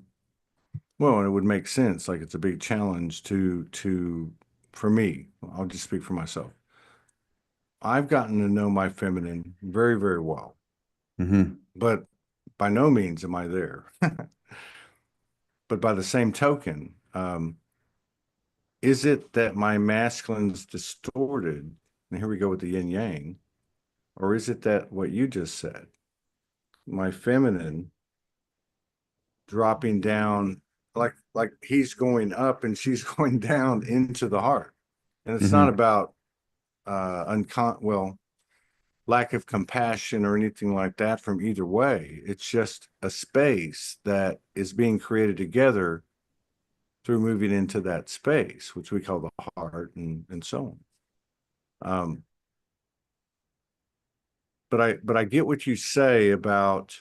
well, and it would make sense. Like it's a big challenge to for me. I'll just speak for myself. I've gotten to know my feminine very, very well, mhm, but by no means am I there. But by the same token, is it that my masculine's distorted? And here we go with the yin yang, or is it that what you just said, my feminine dropping down, like he's going up and she's going down into the heart? And it's not mhm, about well, lack of compassion or anything like that from either way. It's just a space that is being created together through moving into that space, which we call the heart, and so on. But I get what you say about,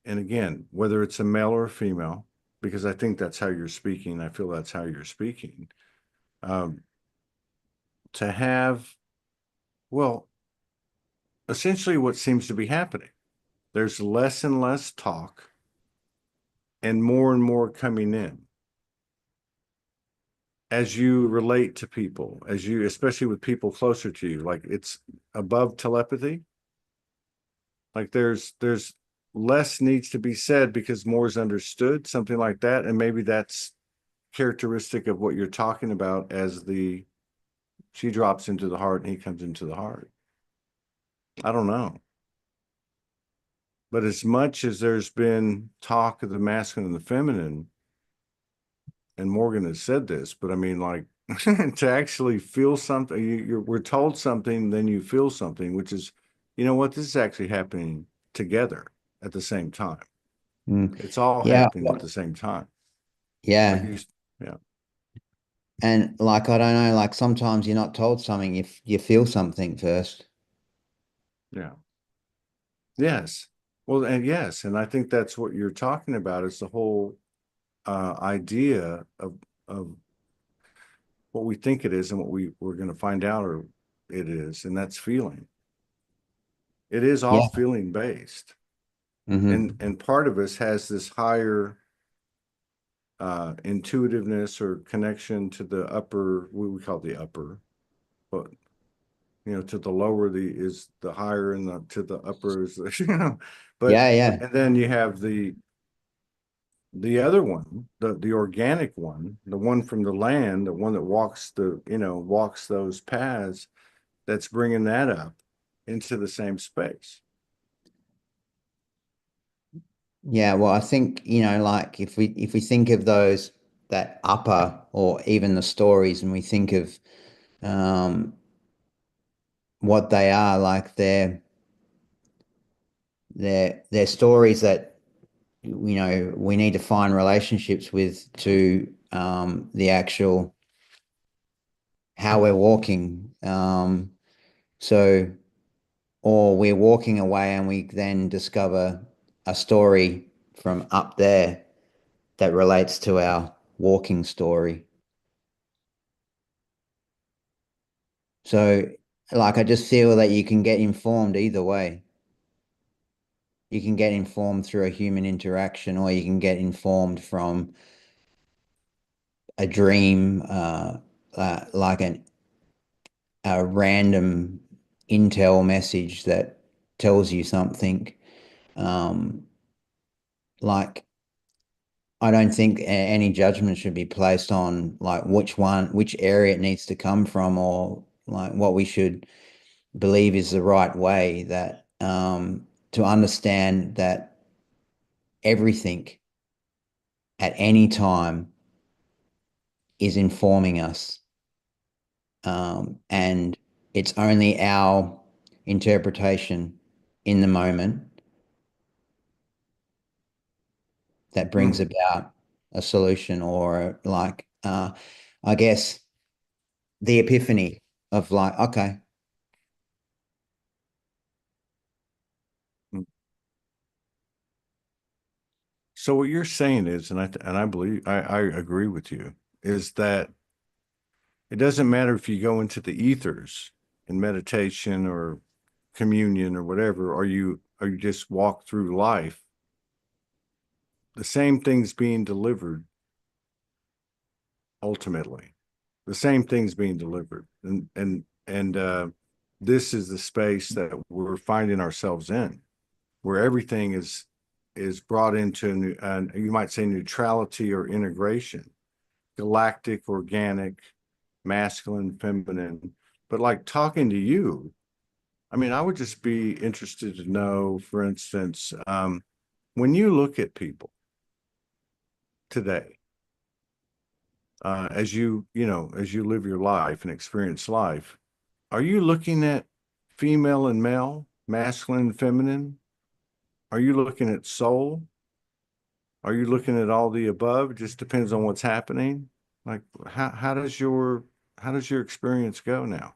and again, whether it's a male or a female, because I think that's how you're speaking. I feel that's how you're speaking. Um, to have, well, essentially what seems to be happening. There's less and less talk and more coming in as you relate to people, as you, especially with people closer to you, like it's above telepathy. Like there's less needs to be said because more is understood, something like that. And maybe that's characteristic of what you're talking about as the she drops into the heart and he comes into the heart. I don't know. But as much as there's been talk of the masculine and the feminine, and Morgan has said this, but I mean, like to actually feel something, we're told something, then you feel something, which is, you know what, this is actually happening together at the same time. mm. It's all Yeah, happening at the same time. Like yeah. you, yeah, And like, I don't know, like sometimes you're not told something if you feel something first. yeah, yes. Well, and yes, and I think that's what you're talking about is the whole idea of what we think it is and what we're going to find out or it is, and that's feeling. It is all Yeah. feeling based. Hmm. And part of us has this higher intuitiveness or connection to the upper, what we call the upper, but to the lower the is the higher, and to the upper is the, but Yeah, yeah. and then you have the other one, the organic one, the one from the land, the one that walks walks those paths, that's bringing that up into the same space. Yeah, well, I think, like if we think of those that upper or even the stories and we think of um what they are, like they're stories that we need to find relationships with to the actual how we're walking. So or we're walking away and we then discover a story from up there that relates to our walking story. So, like, I just feel that you can get informed either way. You can get informed through a human interaction, or you can get informed from a dream, like a random intel message that tells you something. Um, like, I don't think any judgment should be placed on like which area it needs to come from, or like what we should believe is the right way that to understand that everything at any time is informing us, and it's only our interpretation in the moment that brings Mm, about a solution or like I guess the epiphany of like, okay. mm. So what you're saying is, and I believe I agree with you, is that It doesn't matter if you go into the ethers in meditation or communion or whatever, or you just walk through life. The same thing's being delivered ultimately. The same thing's being delivered. And this is the space that we're finding ourselves in, where everything is brought into you might say neutrality or integration, galactic, organic, masculine, feminine. But like talking to you, I mean, I would just be interested to know, for instance, when you look at people today, as as you live your life and experience life, are you looking at female and male, masculine and feminine? Are you looking at soul? Are you looking at all the above? It just depends on what's happening. Like how does your experience go now?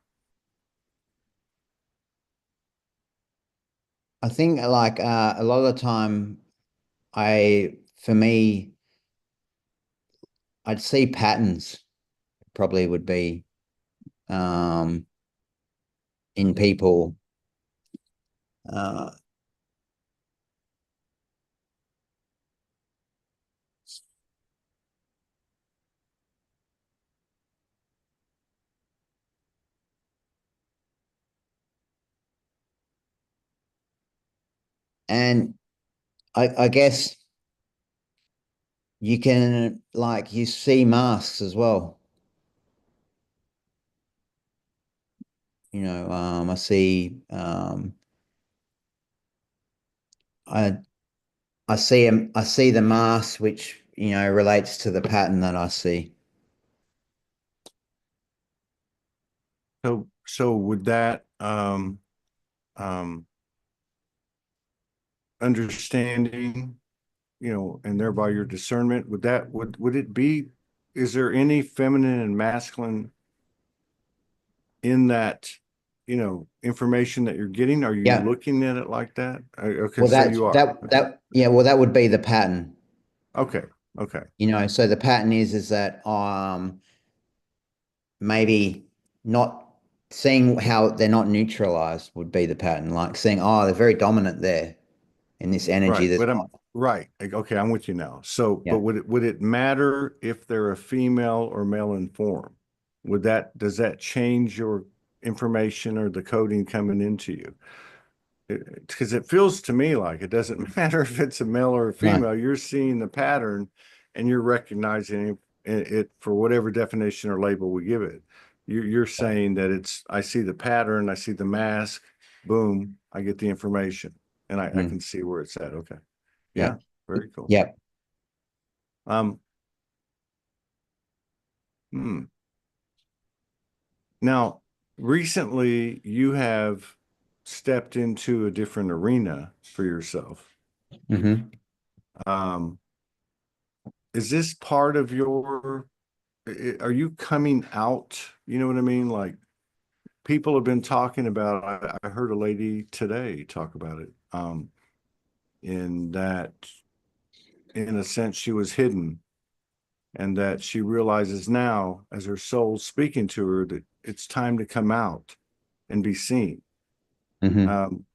I think like a lot of the time for me, I'd see patterns probably would be um in people. Uh and I guess you can like you see masks as well. I see I I see the mask which, relates to the pattern that I see. So would that um understanding, and thereby your discernment, would it be, is there any feminine and masculine in that, information that you're getting? Are you Yeah. looking at it like that? Okay, Well, so you are. Okay. well, that would be the pattern. Okay. Okay. So the pattern is that maybe not seeing how they're not neutralized would be the pattern. Like seeing, oh, they're very dominant there in this energy Right. that's But not. I'm right. Okay, I'm with you now. So, but Yeah. would it matter if they're a female or male in form? Does that change your information or the coding coming into you? Because it feels to me like it doesn't matter if it's a male or a No. female. You're seeing the pattern and you're recognizing it for whatever definition or label we give it. You're saying that I see the pattern, I see the mask, boom, I get the information, and I Mm. can see where it's at. Okay. Yeah. Yeah, very cool. Yeah. Um, hmm. Now, recently you have stepped into a different arena for yourself. Hmm. Um, is this part of are you coming out? You know what I mean? Like people have been talking about, I heard a lady today talk about it, in that, in a sense, she was hidden and that she realizes now, as her soul's speaking to her, that it's time to come out and be seen. Hmm. Um,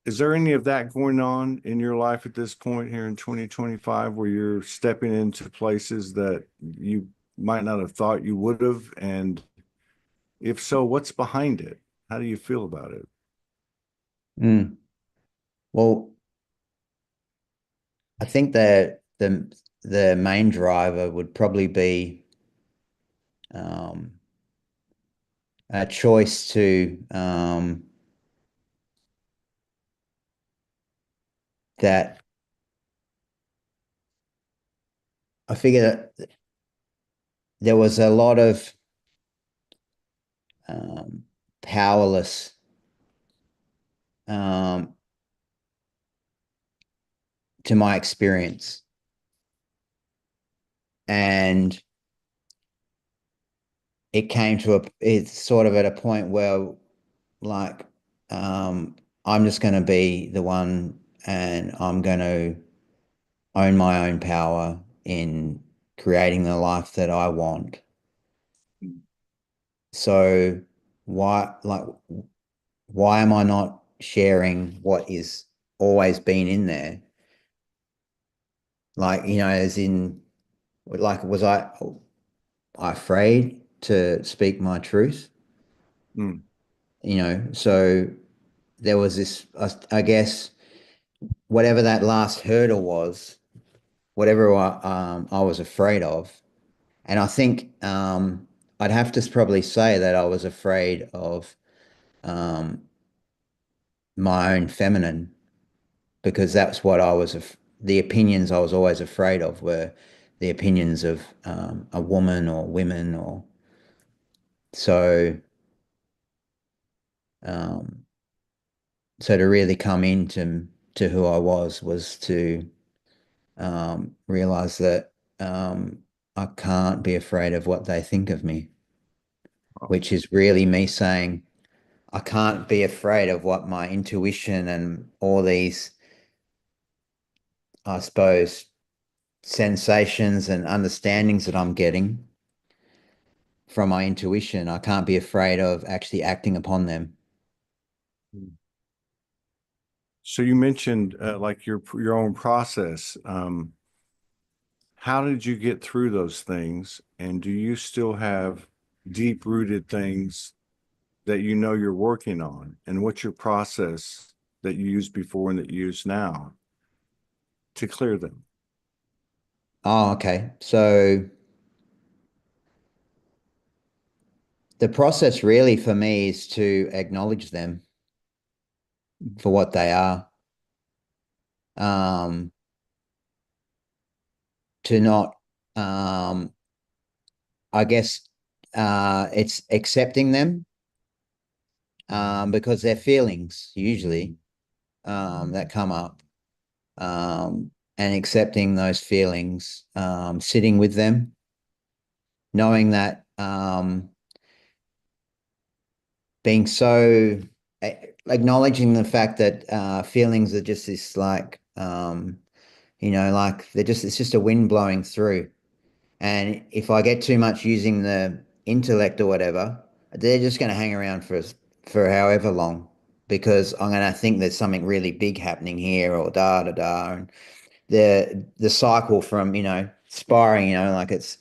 is there any of that going on in your life at this point here in 2025 where you're stepping into places that you might not have thought you would have? And if so, what's behind it? How do you feel about it? Mm. Well, I think that the main driver would probably be um, a choice to that I figure that there was a lot of um, powerless um, to my experience. And it's sort of at a point where like, I'm just going to be the one and I'm going to own my own power in creating the life that I want. So like, why am I not sharing what is always been in there? Like, as in, like, was I afraid to speak my truth? Mm, So there was this, I guess, whatever that last hurdle was, whatever I was afraid of. And I think I'd have to probably say that I was afraid of um, my own feminine, because that's what the opinions I was always afraid of were the opinions of a woman or women, or so um, so to really come into who I was to realize that I can't be afraid of what they think of me, oh, which is really me saying I can't be afraid of what my intuition and all these, I suppose, sensations and understandings that I'm getting from my intuition. I can't be afraid of actually acting upon them. mm. So you mentioned like your own process. How did you get through those things? And do you still have deep-rooted things that you know you're working on? And what's your process that you used before and that you use now to clear them? Oh, okay. So the process really for me is to acknowledge them for what they are. Um, to not, I guess, it's accepting them, because they're feelings usually, that come up, and accepting those feelings, sitting with them, knowing that, being so acknowledging the fact that feelings are just this, like, like it's just a wind blowing through. And if I get too much using the intellect or whatever, they're just going to hang around for however long, because I'm going to think there's something really big happening here, or da da da. And the cycle from, spiraling, like it's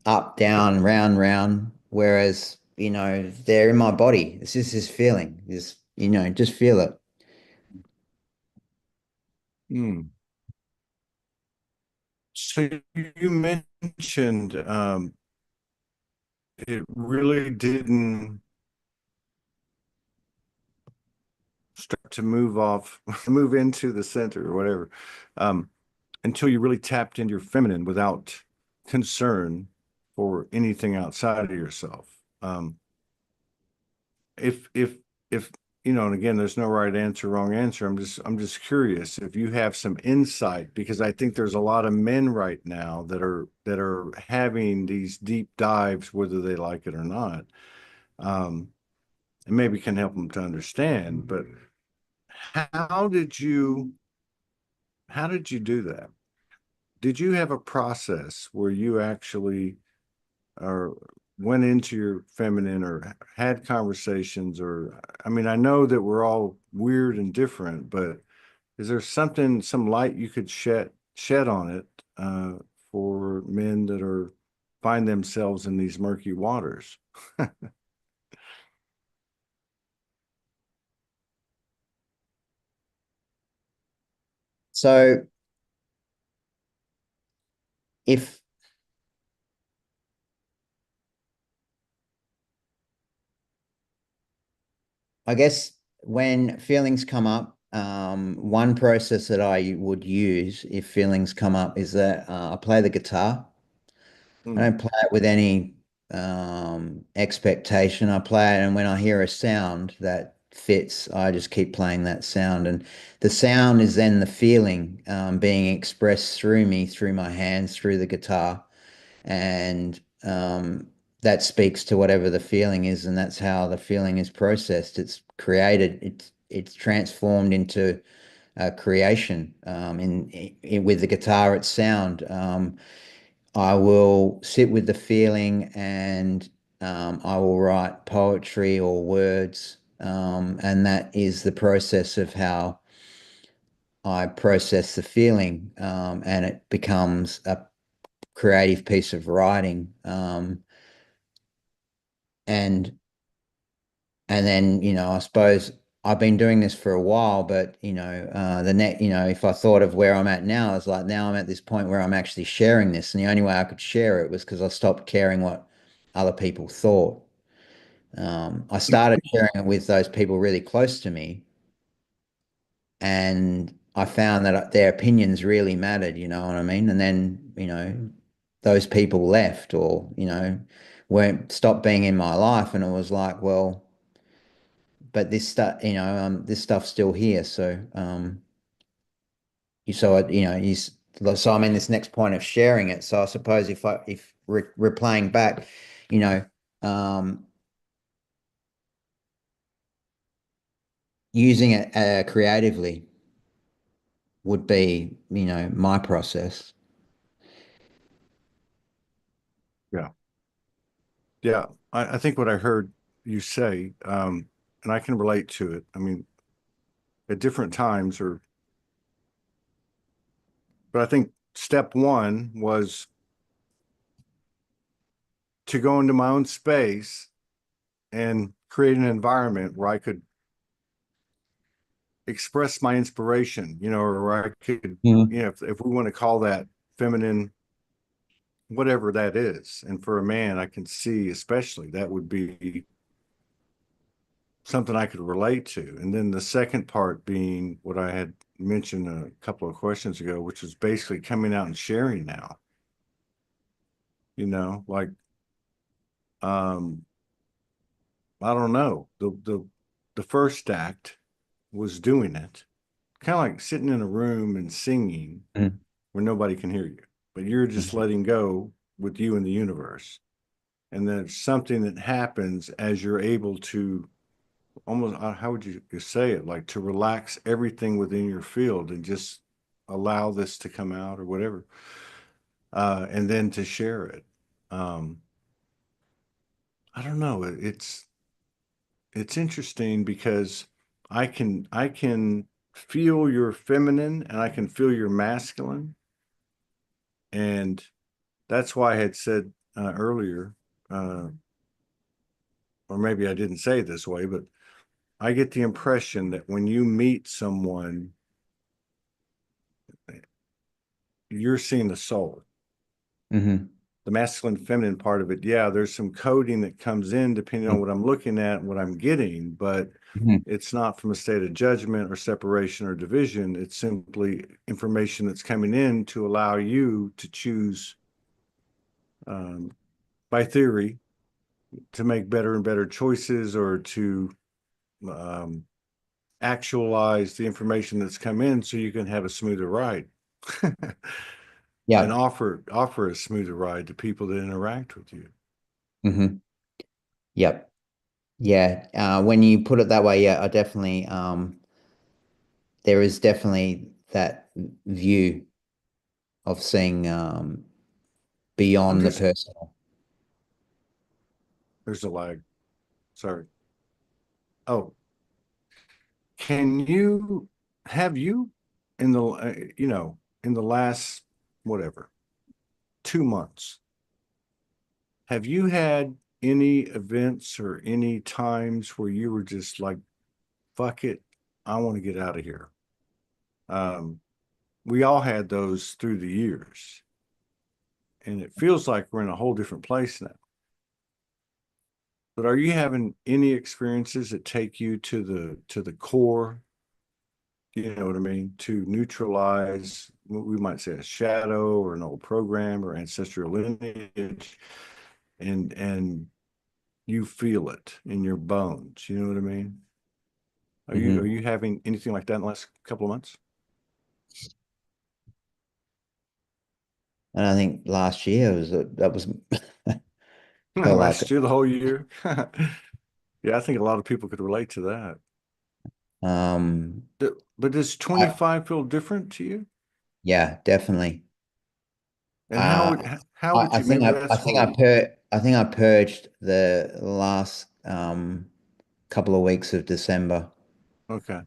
up, down, round, round. Whereas, they're in my body. It's just this feeling. Just feel it. Hmm. So you mentioned it really didn't start to move off, move into the center or whatever, um, until you really tapped into your feminine without concern for anything outside of yourself. If if if and again, there's no right answer, wrong answer. I'm just curious if you have some insight, because I think there's a lot of men right now that are having these deep dives, whether they like it or not. Um, and maybe can help them to understand. But how did you how did you do that? Did you have a process where you actually or went into your feminine or had conversations? Or I mean, I know that we're all weird and different, but is there something, some light you could shed on it uh, for men that are find themselves in these murky waters? So if I guess when feelings come up, one process that I would use if feelings come up is that I play the guitar. I Hmm. don't play it with any expectation. I play it, and when I hear a sound that fits, I just keep playing that sound. And the sound is then the feeling being expressed through me, through my hands, through the guitar. And that speaks to whatever the feeling is, and that's how the feeling is processed. It's created, it's transformed into creation. With the guitar, it's sound. I will sit with the feeling and I will write poetry or words, and that is the process of how I process the feeling, and it becomes a creative piece of writing. And and then, I suppose I've been doing this for a while, but if I thought of where I'm at now, it's like now I'm at this point where I'm actually sharing this, and the only way I could share it was because I stopped caring what other people thought. I started sharing it with those people really close to me, and I found that their opinions really mattered, you know what I mean? And then, those people left, or, weren't stopped being in my life, and it was like, well, but this stuff's still here. So, so I'm in this next point of sharing it. So I suppose if we're playing back, you know, um, using it creatively would be, my process. Yeah. Yeah. I think what I heard you say, and I can relate to it. I mean, at different times but I think step one was to go into my own space and create an environment where I could express my inspiration, or where I could, Mhm. if we want to call that feminine, whatever that is. And for a man, I can see, especially, that would be something I could relate to. And then the second part being what I had mentioned a couple of questions ago, which is basically coming out and sharing now, like, um, I don't know, the first act was doing it, kind of like sitting in a room and singing Mhm. where nobody can hear you, but you're just Mhm. letting go with you in the universe. And then it's something that happens as you're able to almost, how would you say it? Like to relax everything within your field and just allow this to come out or whatever. And then to share it. Um, I don't know. It's interesting because I can feel your feminine and I can feel your masculine. And that's why I had said earlier, uh, or maybe I didn't say it this way, but I get the impression that when you meet someone, you're seeing the soul, Mhm. the masculine feminine part of it. Yeah, there's some coding that comes in depending on what I'm looking at and what I'm getting, but Mhm. it's not from a state of judgment or separation or division. It's simply information that's coming in to allow you to choose, um, by theory, to make better and better choices or to um, actualize the information that's come in so you can have a smoother ride. And Yeah. offer a smoother ride to people that interact with you. Hmm. Yep. Yeah. When you put it that way, yeah, I definitely, there is definitely that view of seeing, I'm beyond the just personal. There's a lag. Sorry. Oh, can you have you in the in the last whatever 2 months, have you had any events or any times where you were just like, fuck it, I want to get out of here? Um, we all had those through the years, and it feels like we're in a whole different place now. But are you having any experiences that take you to the core, you know what I mean, to neutralize what we might say a shadow or an old program or ancestral lineage, and you feel it in your bones, you know what I mean? Are Hmm. you having anything like that in the last couple of months? And I think last year that was felt like, Last year, the whole year? Yeah, I think a lot of people could relate to that. um, But does I, 25 feel different to you? yeah, definitely. And Uh, how would you, maybe I that's think what I we, per I think I purged the last couple of weeks of December, Okay.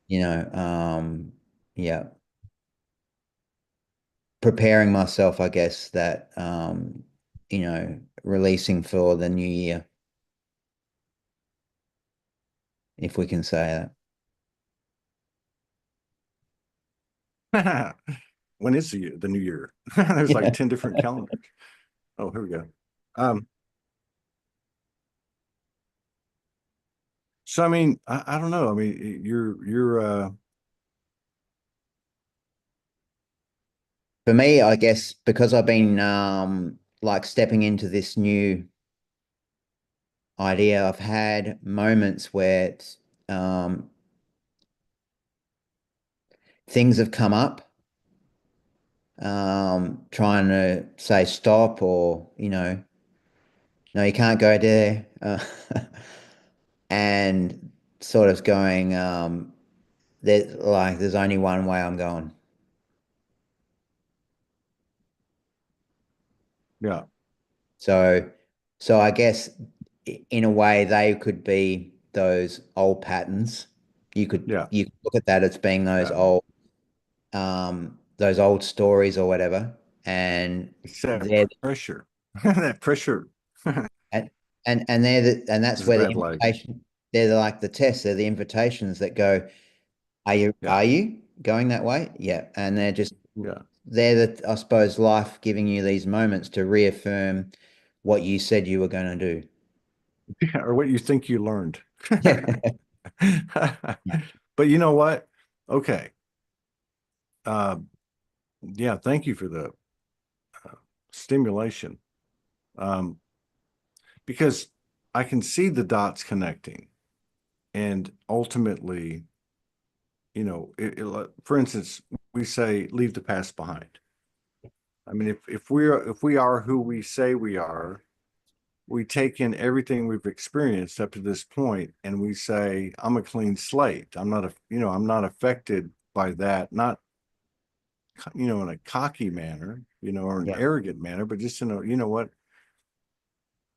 you know, yeah, preparing myself, I guess, that releasing for the new year, if we can say that. When is the new year? There's like Yeah. 10 different calendars. Oh, here we go. Um, so I mean, I don't know. I mean, you're For me, I guess because I've been like stepping into this new idea, I've had moments where things have come up, trying to say stop or, no, you can't go there. And sort of going, there's only one way I'm going. yeah, So, so I guess in a way they could be those old patterns. You could yeah, you could look at that as being yeah. those old stories or whatever, and It's that they're pressure. That pressure and and they're and that's is a where the bad leg. invitation, like the tests, they're the invitations that go, Yeah, are you going that way? Yeah. And yeah. they're the, I suppose, life giving you these moments to reaffirm what you said you were going to do. Yeah, or what you think you learned. Yeah. Yeah. But you know what? Okay. Uh, yeah, thank you for the uh, stimulation. Um, because I can see the dots connecting. And ultimately, for instance, we say leave the past behind. I mean, if we are who we say we are, we take in everything we've experienced up to this point, and we say, I'm a clean slate. I'm not affected by that, not, in a cocky manner, or an Yeah. arrogant manner, but just in a, you know what,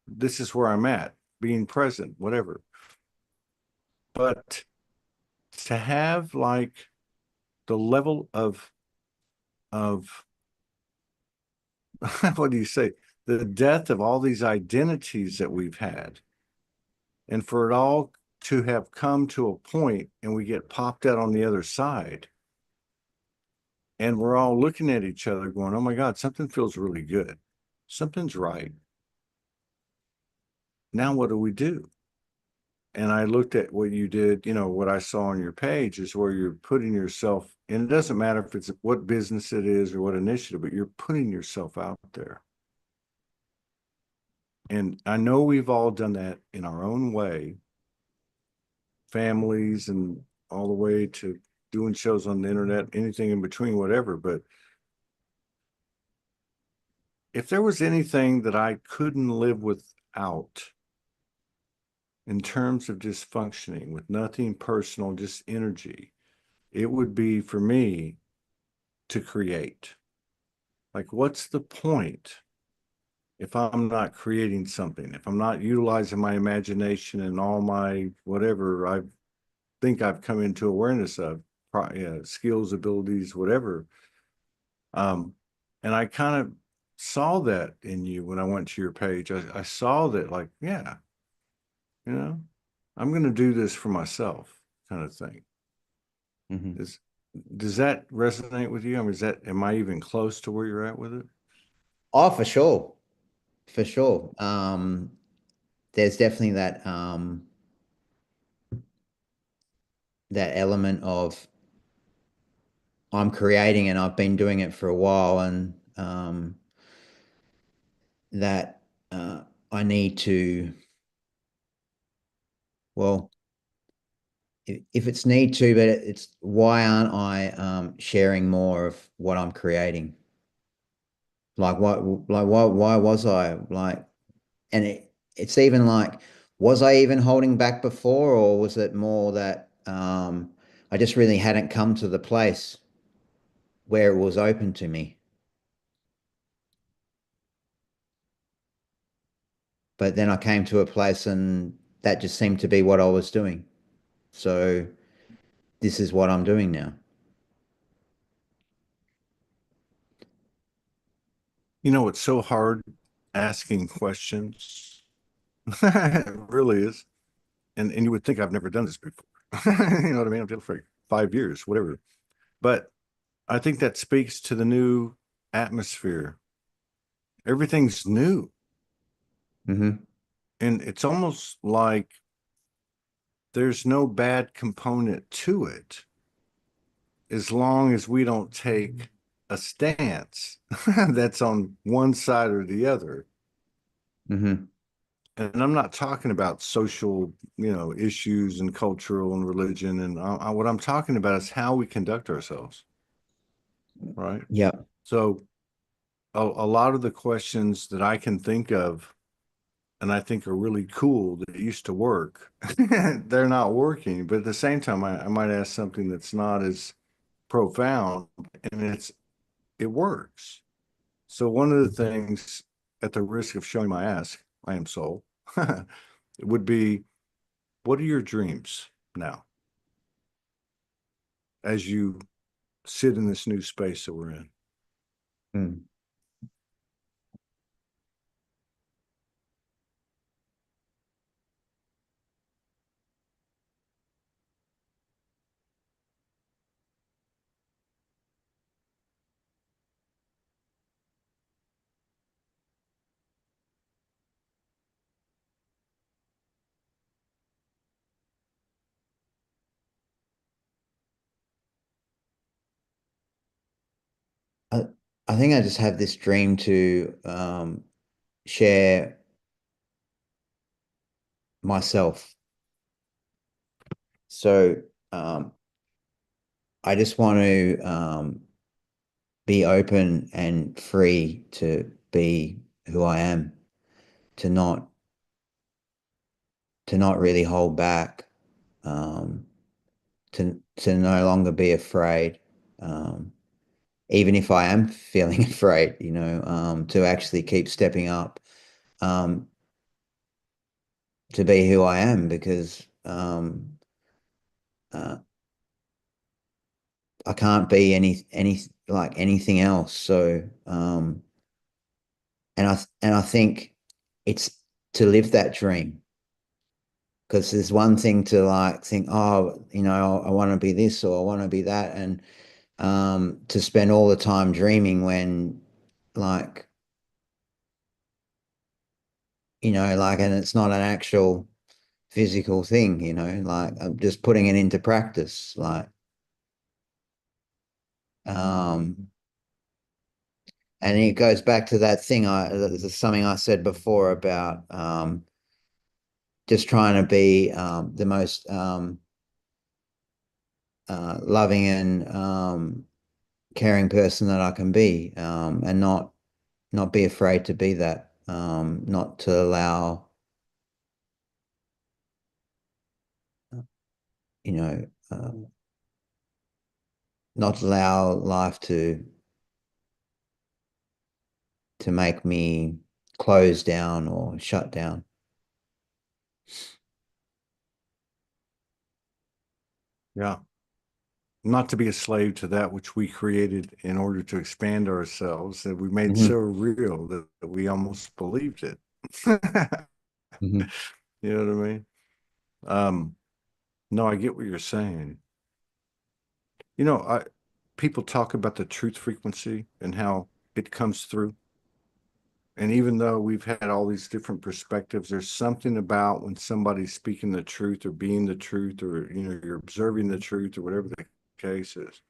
this is where I'm at, being present, whatever. But to have like the level of what do you say? The death of all these identities that we've had, and for it all to have come to a point and we get popped out on the other side, and we're all looking at each other going, oh my God, something feels really good. Something's right. Now, what do we do? And I looked at what you did, what I saw on your page is where you're putting yourself, and it doesn't matter if it's what business it is or what initiative, but you're putting yourself out there. And I know we've all done that in our own way, families and all the way to doing shows on the internet, anything in between, whatever. But if there was anything that I couldn't live without in terms of just functioning with nothing personal, just energy, it would be for me to create. Like, what's the point if I'm not creating something, if I'm not utilizing my imagination and all my whatever I think I've come into awareness of, skills, abilities, whatever. Um, and I kind of saw that in you when I went to your page. I saw that, like, yeah, you know, I'm going to do this for myself, kind of thing. Hmm. Is Does that resonate with you? I mean, am I even close to where you're at with it? Oh, for sure. For sure. There's definitely that element of I'm creating and I've been doing it for a while, and that I need to, well, if it's need to, but it's why aren't I sharing more of what I'm creating? Like what, like why was I like, and it's even like, was I even holding back before, or was it more that I just really hadn't come to the place where it was open to me? but then I came to a place and that just seemed to be what I was doing. So this is what I'm doing now. You know, it's so hard asking questions. It really is. And you would think I've never done this before. You know what I mean? I've done it for 5 years, whatever. But I think that speaks to the new atmosphere. Everything's new. Hmm. And it's almost like there's no bad component to it as long as we don't take a stance that's on one side or the other. Hmm. And I'm not talking about social, issues and cultural and religion. And what I'm talking about is how we conduct ourselves, right? Yeah. So a lot of the questions that I can think of and I think are really cool that used to work, they're not working. But at the same time, I might ask something that's not as profound and it works. So one of the things, at the risk of showing my ass, I am soul, it would be, what are your dreams now as you sit in this new space that we're in? Mm. I, I think I just have this dream to share myself. So um, I just want to be open and free to be who I am, to not to not really hold back, um, to no longer be afraid, um, even if I am feeling afraid, to actually keep stepping up, um, to be who I am, because uh, I can't be any like anything else. So and I think it's to live that dream, because there's one thing to like think, oh, I want to be this or I want to be that, and to spend all the time dreaming when, like, like, and it's not an actual physical thing, like I'm just putting it into practice, like, um, and it goes back to that thing there's something I said before about just trying to be the most loving and caring person that I can be, and not be afraid to be that, not to allow, you know, not allow life to make me close down or shut down. Yeah. Not to be a slave to that which we created in order to expand ourselves, that we made so Hmm. real that we almost believed it. Hmm. You know what I mean? Um, no, I get what you're saying. You know, people talk about the truth frequency and how it comes through. And even though we've had all these different perspectives, there's something about when somebody's speaking the truth or being the truth, or you're observing the truth or whatever the case is.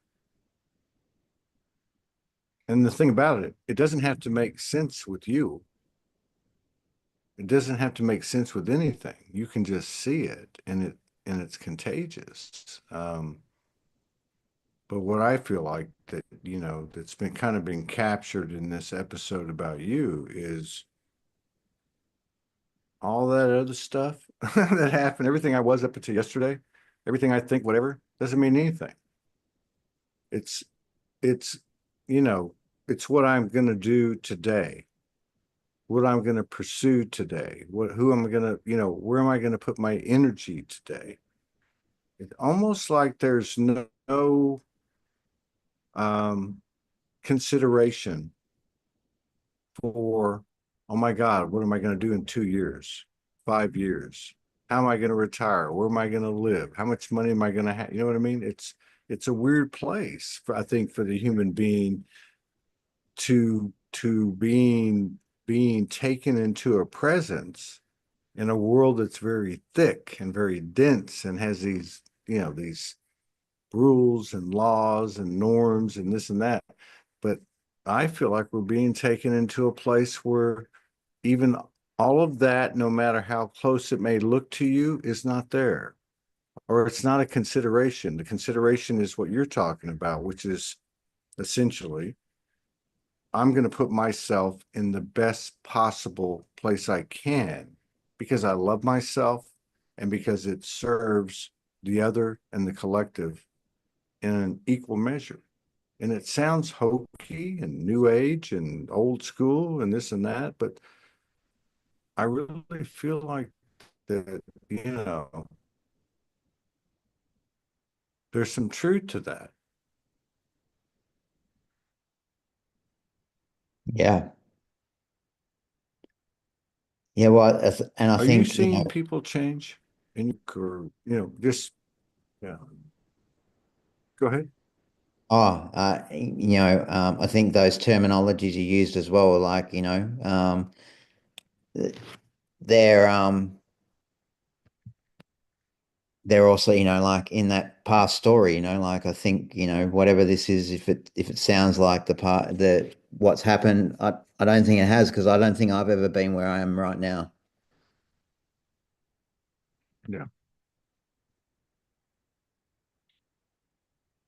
And the thing about it, it doesn't have to make sense with you. It doesn't have to make sense with anything. You can just see it, and it's contagious. But what I feel like that, that's been kind of been captured in this episode about you is all that other stuff that happened, everything I was up until yesterday, everything I think, whatever, doesn't mean anything. It's it's you know, it's what I'm gonna do today. what I'm going to pursue today, who am I going to, where am I going to put my energy today? It's almost like there's no um, consideration for, oh my God, what am I going to do in 2 years, 5 years? How am I going to retire? Where am I going to live? How much money am I going to have? You know what I mean? It's a weird place for, I think, for the human being to being taken into a presence in a world that's very thick and very dense and has these, these rules and laws and norms and this and that. But I feel like we're being taken into a place where even all of that, no matter how close it may look to you, is not there, or it's not a consideration. The consideration is what you're talking about, which is essentially, I'm going to put myself in the best possible place I can because I love myself and because it serves the other and the collective in an equal measure. And it sounds hokey and new age and old school and this and that, but I really feel like that, there's some truth to that. Yeah. Yeah, well, and I Are you think, seeing people change in your career? Just, yeah, go ahead. I think those terminologies are used as well, like, they're they're also, like in that past story, like I think, whatever this is, if it sounds like the part that what's happened, I don't think it has, because I don't think I've ever been where I am right now. Yeah.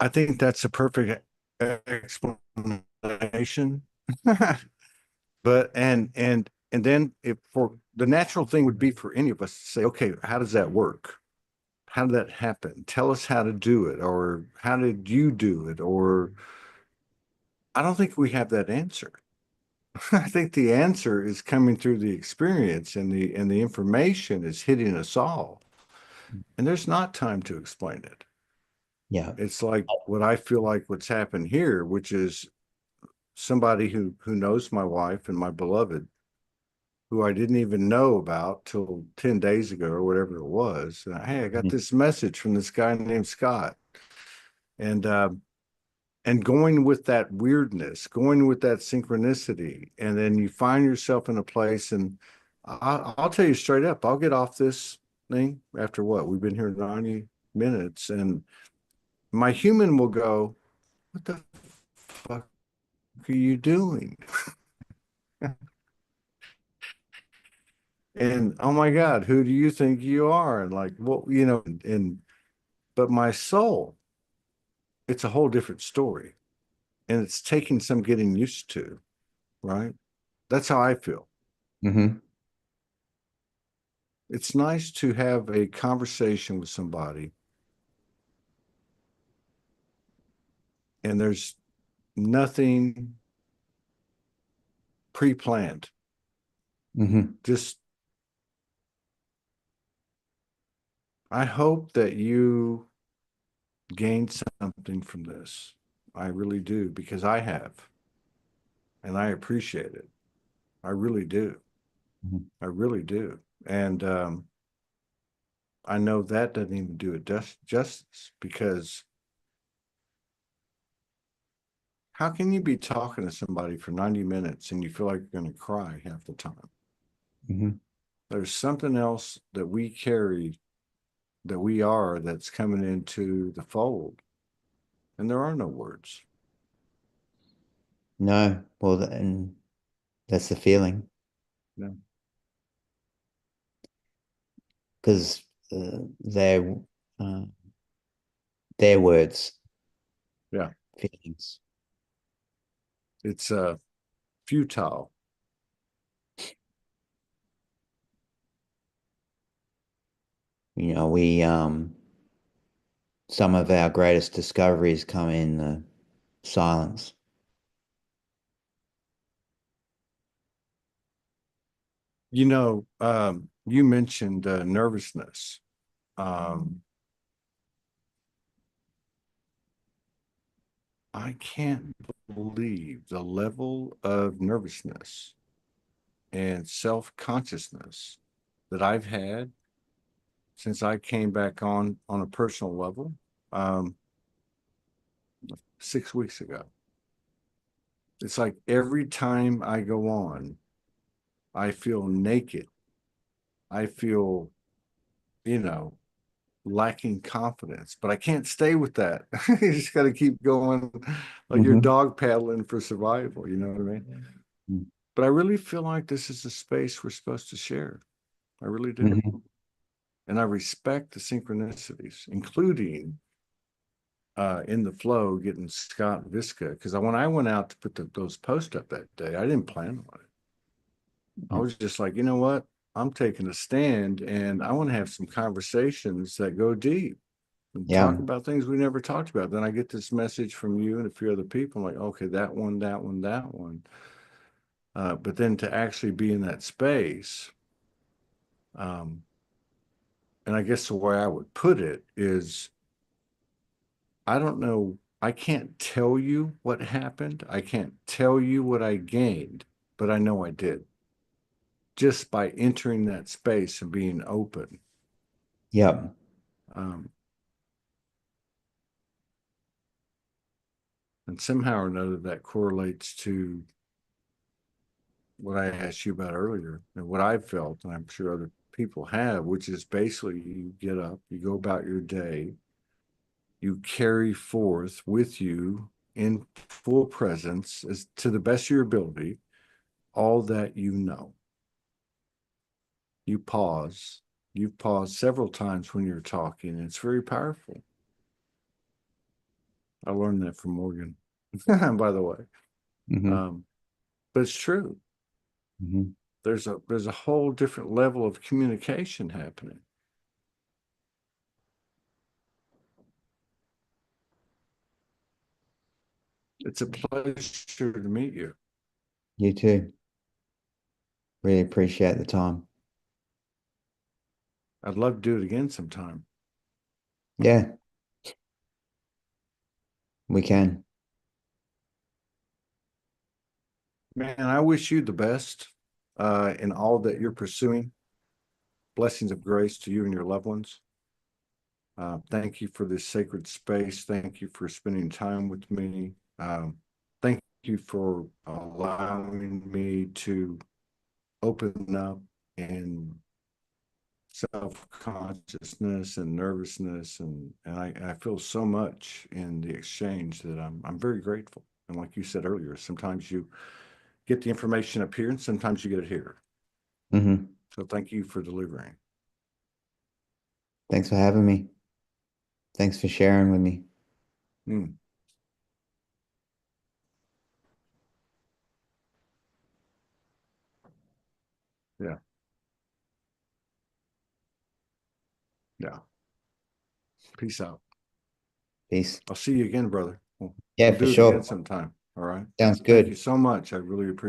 I think that's a perfect explanation. But and then if for the natural thing would be for any of us to say, okay, how does that work? How did that happen? Tell us how to do it, or how did you do it? Or I don't think we have that answer. I think the answer is coming through the experience and the information is hitting us all. And there's not time to explain it. Yeah. It's like what I feel like what's happened here, which is somebody who knows my wife and my beloved, who I didn't even know about till 10 days ago or whatever it was. Hey, I got Mhm. this message from this guy named Scott. And and going with that weirdness, going with that synchronicity, and then you find yourself in a place, and I'll tell you straight up, I'll get off this thing after what? We've been here 90 minutes, and my human will go, what the fuck are you doing? And oh my God, who do you think you are? And like, well, but my soul, it's a whole different story. And it's taking some getting used to, right? That's how I feel. Mhm. It's nice to have a conversation with somebody and there's nothing pre-planned. Mhm. Just, I hope that you gain something from this. I really do, because I have, and I appreciate it. I really do. Mhm. I really do. And I know that doesn't even do it justice, because how can you be talking to somebody for 90 minutes and you feel like you're going to cry half the time? Mhm. There's something else that we carry, that we are, that's coming into the fold, and there are no words. No, well, and that's the feeling, No. because they're uh, their words, Yeah, feelings. it's futile. We some of our greatest discoveries come in the silence. You mentioned nervousness. Um, I can't believe the level of nervousness and self-consciousness that I've had since I came back on a personal level, um, 6 weeks ago. It's like every time I go on, I feel naked. I feel, you know, lacking confidence, but I can't stay with that. You just got to keep going like you're Hmm. dog paddling for survival. You know what I mean? But I really feel like this is a space we're supposed to share. I really do. Hmm. And I respect the synchronicities, including in the flow getting Scott Viska. Because when I went out to put those posts up that day, I didn't plan on it. I was just like, you know what? I'm taking a stand and I want to have some conversations that go deep and talk Yeah. about things we never talked about. Then I get this message from you and a few other people. I'm like, okay, that one, that one, that one. But then to actually be in that space, um, and I guess the way I would put it is, I don't know. I can't tell you what happened. I can't tell you what I gained, but I know I did just by entering that space and being open. Yep. Um, and somehow or another, that correlates to what I asked you about earlier and what I've felt, and I'm sure other people have, which is basically you get up, you go about your day, you carry forth with you in full presence as to the best of your ability all that you know. You pause. You've paused several times when you're talking, and it's very powerful. I learned that from Morgan, by the way. Hmm. Um, but it's true. Hmm. There's a whole different level of communication happening. It's a pleasure to meet you. You too. Really appreciate the time. I'd love to do it again sometime. Yeah, we can. Man, I wish you the best in all that you're pursuing. Blessings of grace to you and your loved ones. Thank you for this sacred space. Thank you for spending time with me. Thank you for allowing me to open up and self-consciousness and nervousness and I feel so much in the exchange that I'm very grateful. And like you said earlier, sometimes you get the information up here and sometimes you get it here. Hmm. So thank you for delivering. Thanks for having me. Thanks for sharing with me. Mm, yeah, yeah. Peace out. Peace. I'll see you again, brother. We'll, Yeah, we'll for do it again sure. sometime. All right. Sounds Thank you good. so much. I really appreciate